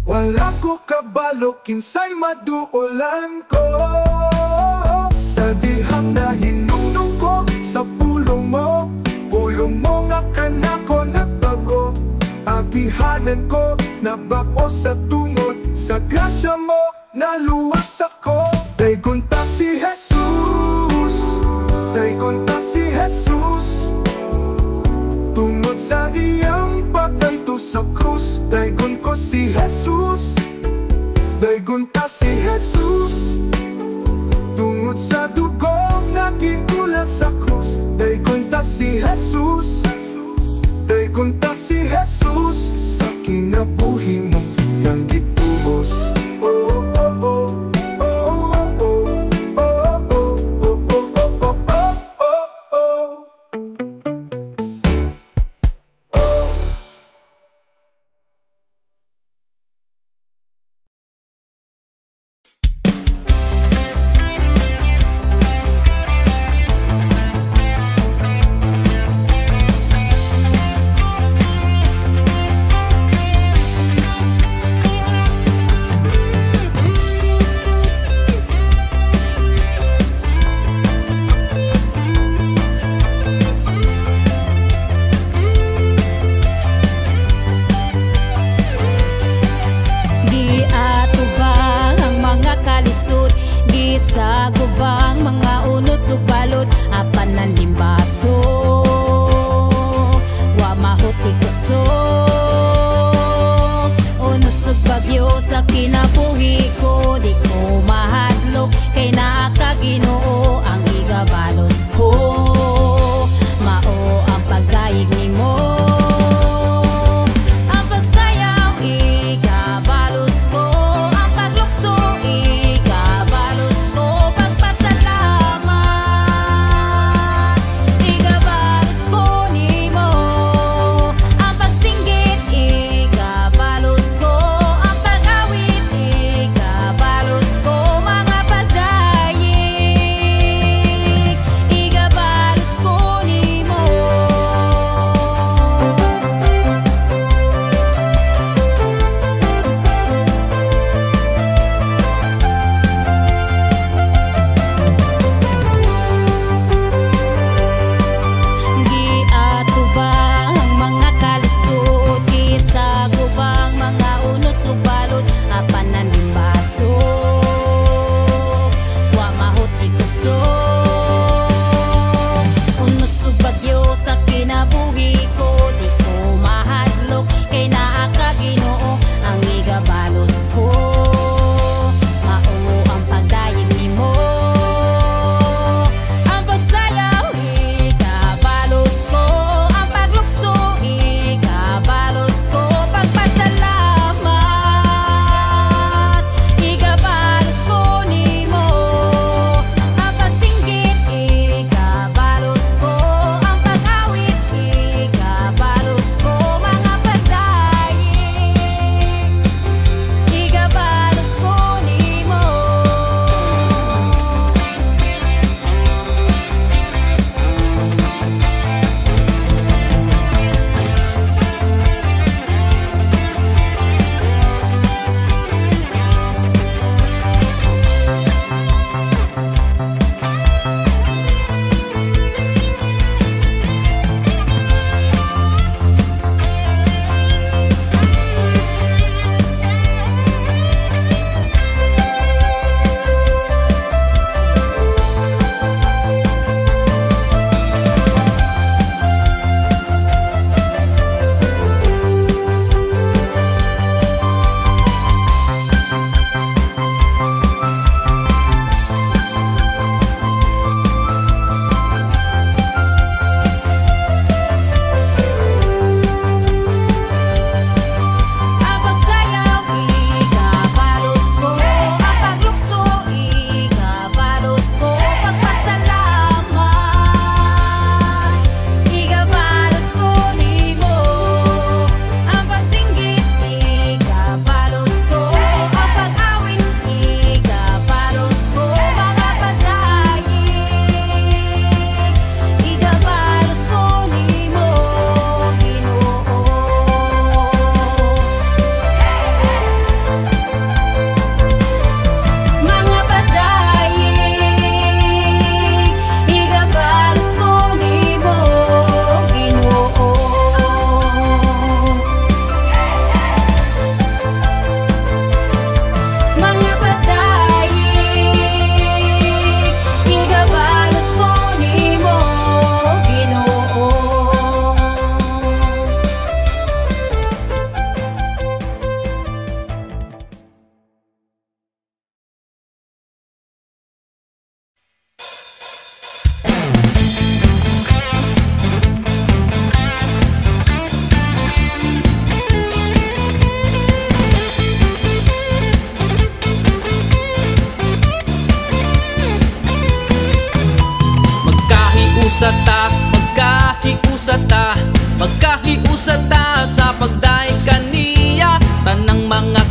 Wala ko kabalo kinsay maduolan ko. Sa dihang na hinungdong ko sa pulong mo nga kanako nagbago. Agihanan ko nabako sa tungod sa grasya mo naluwas ako. Daygon ta si Jesus, daygon ta si Jesus. Tungod sa iyang pagkanto sa krus, daygon ko si Jesus, daygon ta si Jesus. Tungod sa dugo nga giula sa krus, daygon ta si Jesus, daygon ta si Jesus. Sa kinabuhi mo yang gitubos. Sa gubang mga unos ug balot apan nan limbaso wa mahuti kuso. Unos ug bagyo sa kinabuhi ko, di ko mahadlok kay naa ka Ginoo ang igabalos ko. Mao ang pagdayeg nimo, ang pagsayaw igabalos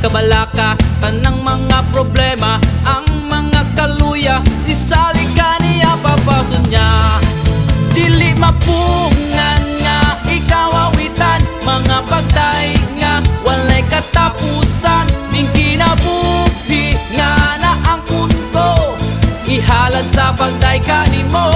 kabalaka, tanang mga problema, ang mga kaluya, isali ka niya papason niya. Dili mapungan nga ikaw awitan, mga pagday nga walay katapusan, ning kinabuhi nga naangkon ko, ihalad sa pagday ka nimo.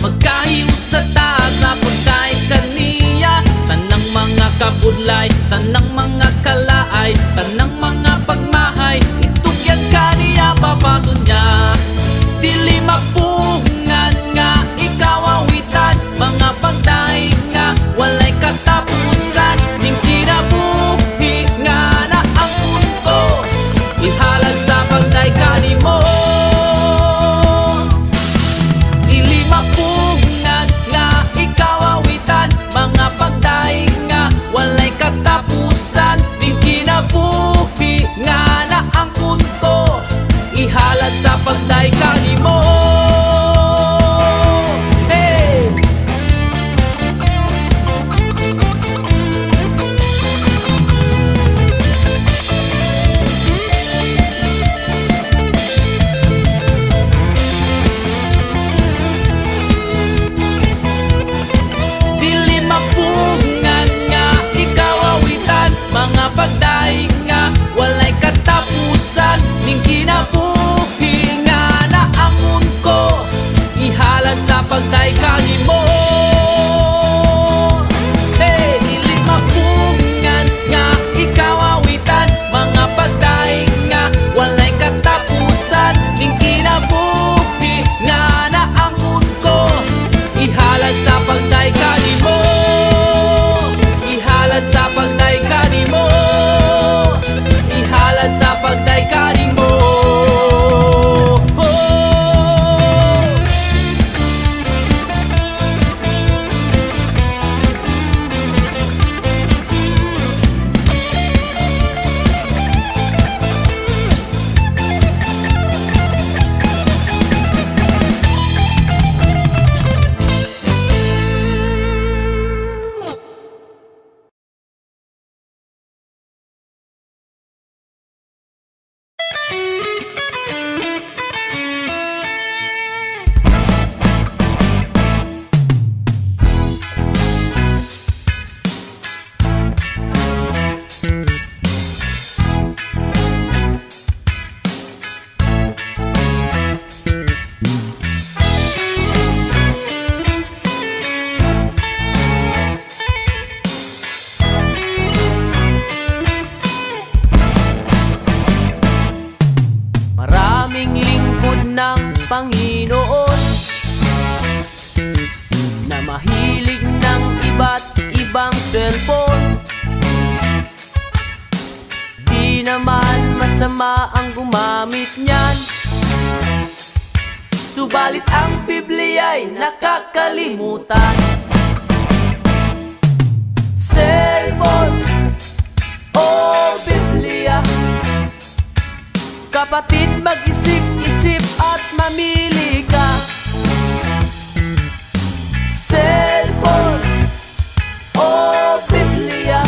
Magkahiusata sa pagkay kaniya, tanang mga kabudlay, tanang mga kalaay, tanang mga pagmahay, itugyan kaniya papason niya. Dili mapungan nga ikaw awitan, mga pagday nga walay katapusan, ning kinabuhi nga naangkon ko, ihalad sa pagday kanimo. Mga pagday nga walay katapusan, ning kinabuhi nga naangkon ko, ihalad sa pagday kanimo. Hey! Mga pagday nga walay katapusan, ning kinabuhi nga naangkon ko, ihalad sa pagday kanimo. Hey, dili mapungan nga ikaw awitan, mga pagday nga walay katapusan, ning kinabuhi nga naangkon ko, ihalad sa pagday kanimo. Ihalad sa pagday kanimo, ihalad sa pagday kanimo. Panginoon na mahilig ng iba't ibang cellphone, di naman masama ang gumamit niyan, subalit ang Biblia'y nakakalimutan. Cellphone o Biblia, kapatid, mag-isip-isip at mamili ka. Cellphone o Biblia,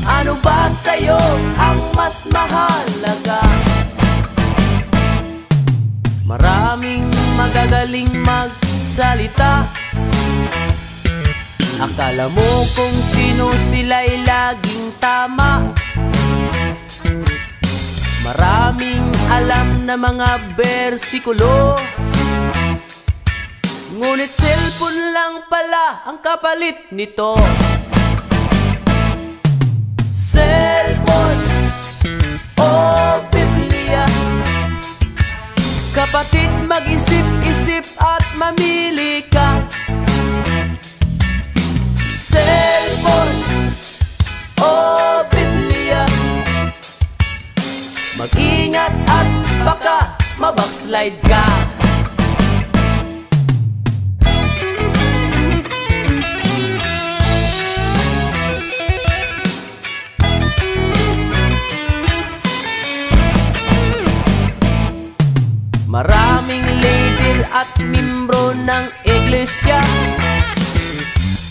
ano ba sa'yo ang mas mahalaga? Maraming magagaling magsalita, akala mo kung sino sila'y laging tama. Maraming alam na mga bersikulo, ngunit cellphone lang pala ang kapalit nito. Cellphone o Biblia, kapatid, mag-isip-isip at mamili ka. Cellphone o Biblia, mag-ingat at baka mabackslide ka. ng iglesia.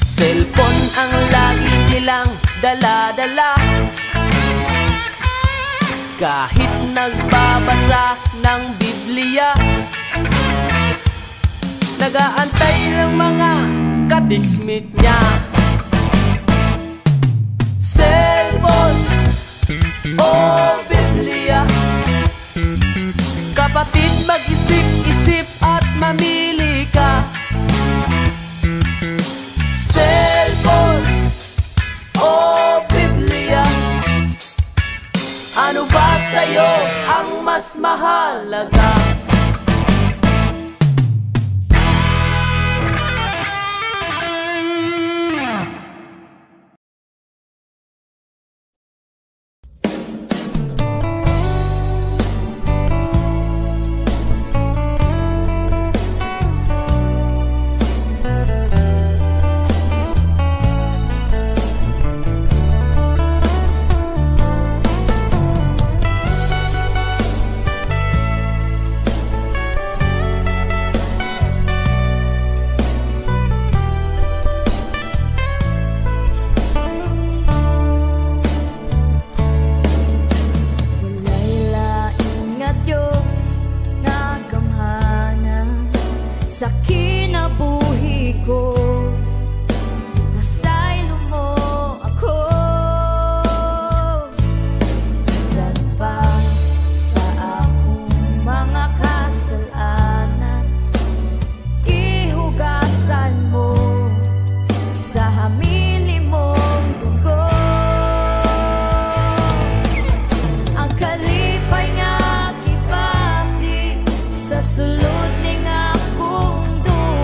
Cellphone ang lagi nilang dala-dala, kahit nagbabasa ng Biblia. Nag-aantay ng mga katiksmit niya. Cellphone o Biblia, kapatid, mag-isip-isip at mamili ka. Cellphone o Biblia, ano ba sa'yo ang mas mahalaga? Sulod ning akong duwa.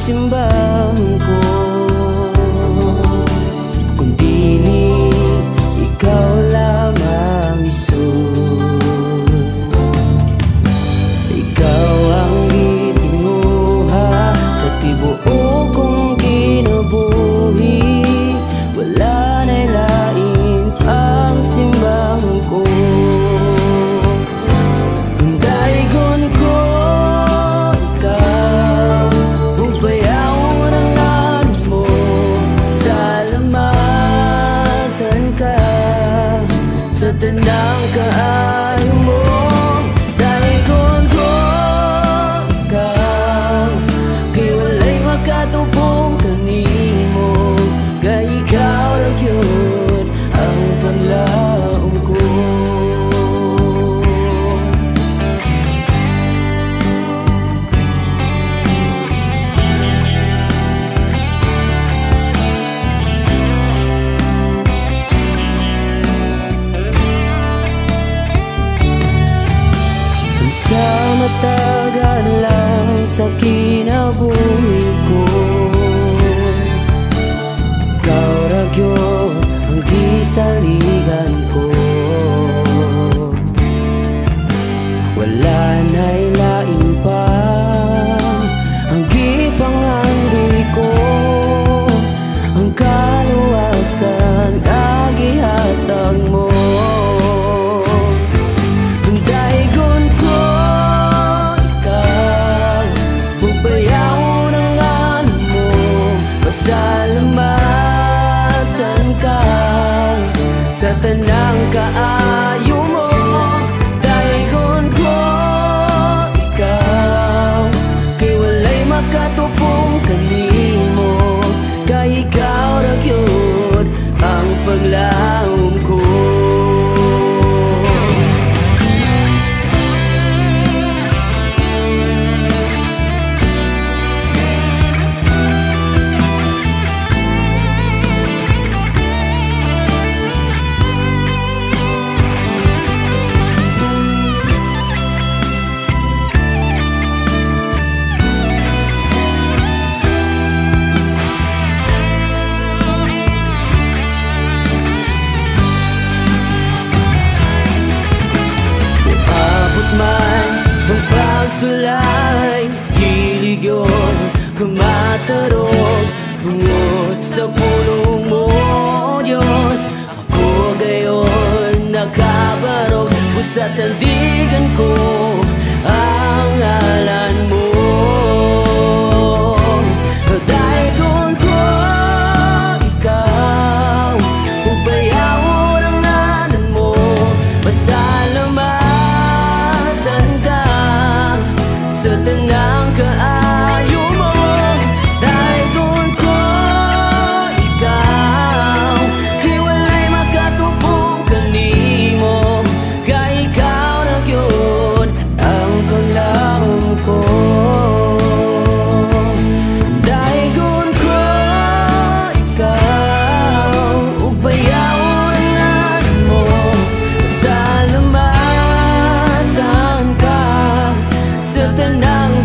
simbahan ko. Kundi ikaw lamang, Jesus. Ikaw ang gitinguha sa tibuok kong kinabuhi. Wala na'y lain ang simbahan ko. Daigon ko ikaw, upayaw ng ano mo, salamatan ka sa tanang kaayo mo. Daigon ko ikaw, kay walay makatubong kanimo, kay ikaw lang yun ang panlaong ko. Sa matagal lang sa kinabuhi ko, ikaw ragyo ang gisaligan ko. Wala na'y lain pa ang gipanganggoy ko, ang kaluwasan na gihatag mo. Daigon ko ikaw, upayaw ng ano mo, pasalamatan ka sa tanang kaayo mo. Daigon ko ikaw, kay walay makatubong kanimo, kay ikaw ragyod ang paglaom ko. Ang pagsulay, hilig yun, kumatarog tungod sa pulong mo, Diyos. Ako gayon nakabarog, usasandigan ko ang ngalan mo. Daigon ko ikaw, upayaw ng ngalan mo, pasalamatan ka sa tanang kaayo mo. Daigon ko ikaw, kay walay makatubong kanimo, kay ikaw ragyod ang paglaom ko. Daigon ko ikaw, upayaw ang ngalan mo, pasalamatan ka sa tanang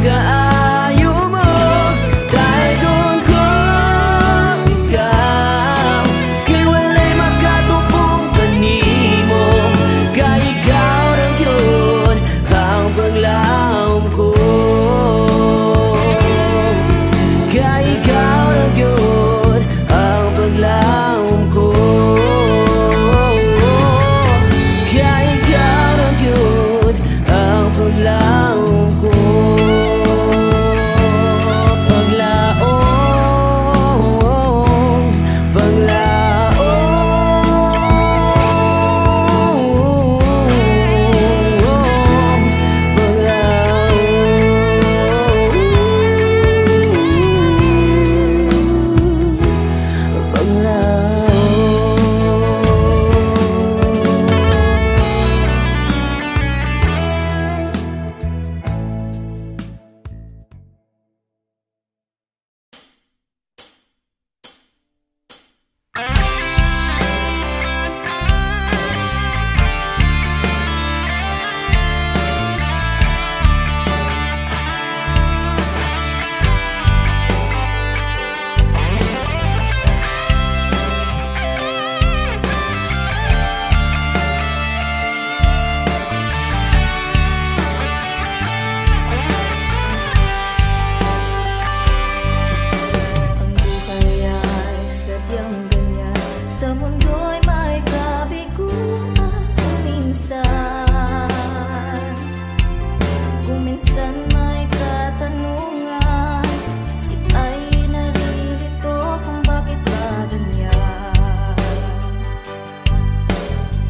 minsan may katanungan, isip ay naririto kung bakit ba ganyan.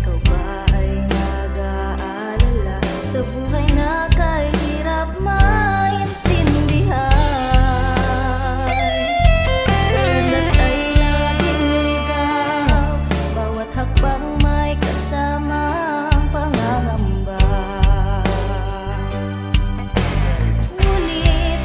Ikaw ba ay nag-aalala sa buhay na kahirap maintindihan? Sa landas ay laging ligaw, bawat hakbang may kasamang pangangamba. Ngunit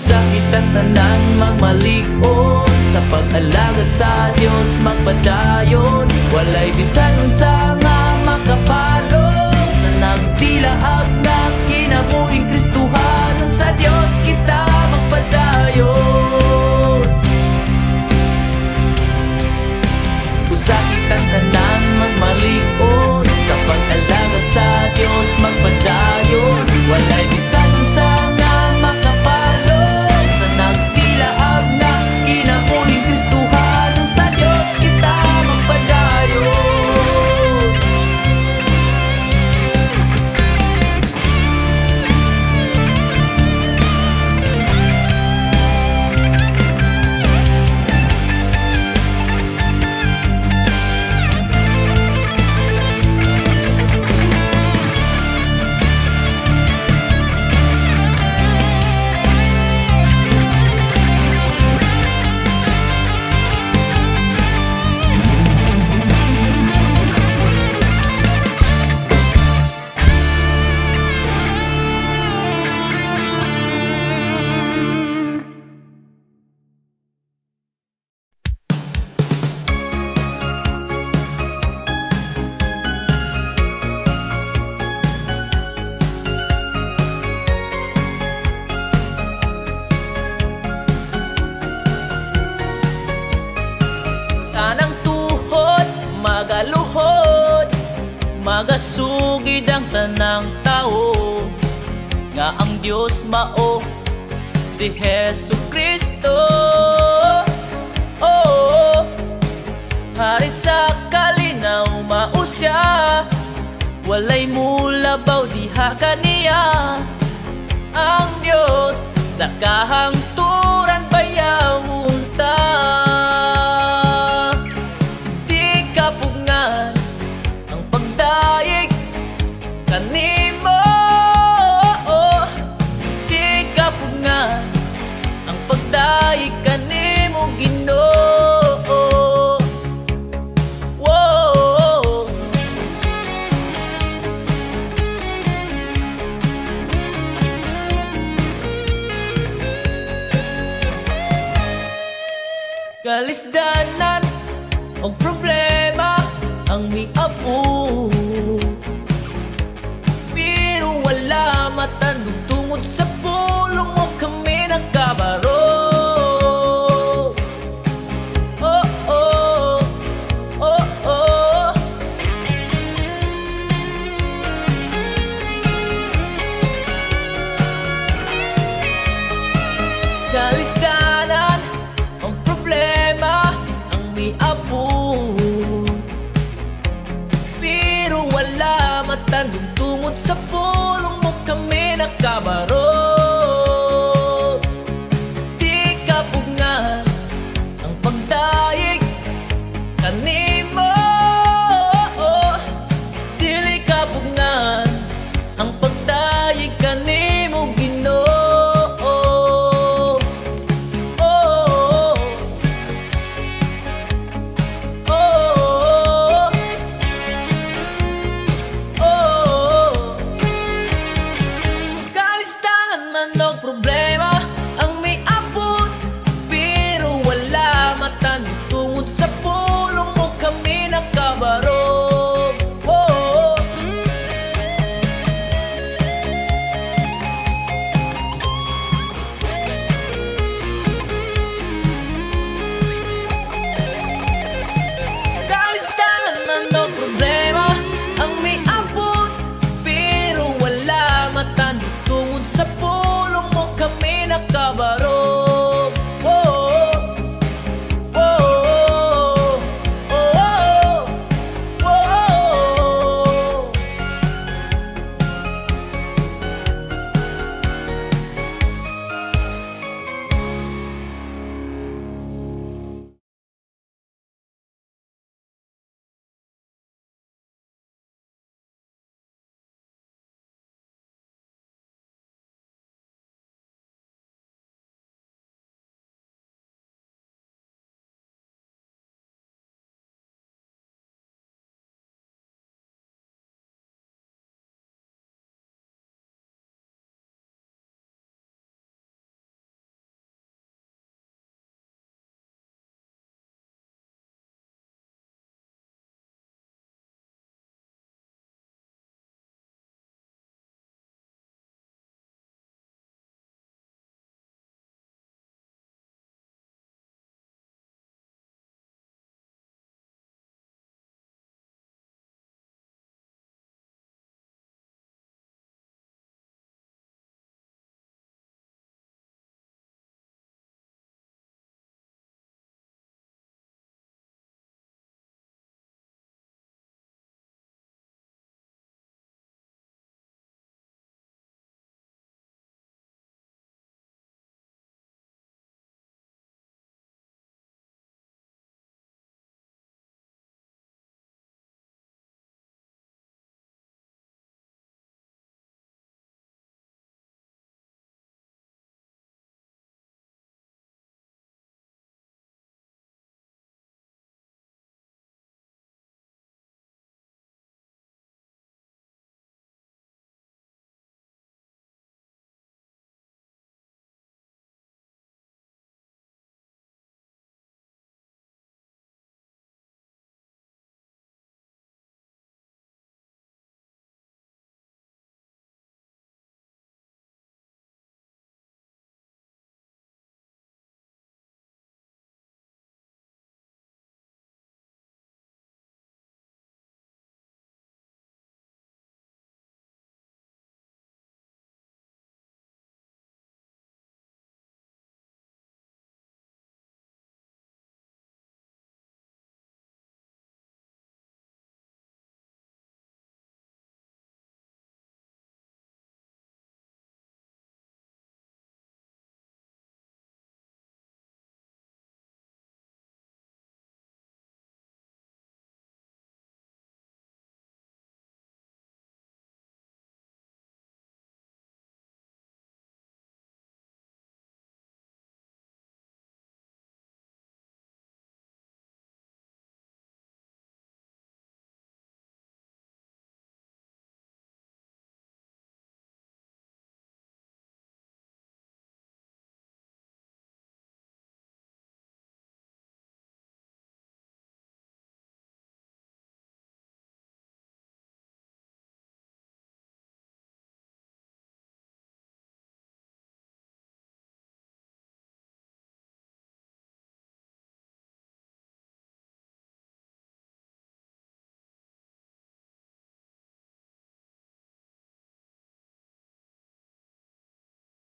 Usakit ang tanan magmalig-on, sa pag-alagad sa Dios magpadayon. Walay bisan unsa nga makapalo, na nagtilaag na kinabuhing Kristuhan. Sa Dios kita magpadayon. Usakit ang tanan magmalig-on, sa pag-alagad sa Dios magpadayon. Walay bisan unsa nga makapalo, na nagtilaag na kinabuhing Kristuhan. Sa Dios kita magpadayon. Tanang tuhod, magaluhod, magasugid ang tanang tao, nga ang Dios mao si Jesucristo. Oh, hari sa kalinaw mao siya, walay mulabaw diha kaniya. Ang Dios sa kahangturan bayawon ta. Kanimo, di kapungan ang pagdaig kanimo Ginoo. Whoa. Kalisdanan og problema ang miapo, pero wala matandog tungod sa pulong mo kami nagkabaro. Oh, oh, oh, oh. Kalisdanan ang problema ang miapo, pero wala matandog tungod sa pulong mo kami nakabaro. Di kapungan ang pagdaig kanimo, dili kapungan ang pagdaig kanimo Ginoo. Problema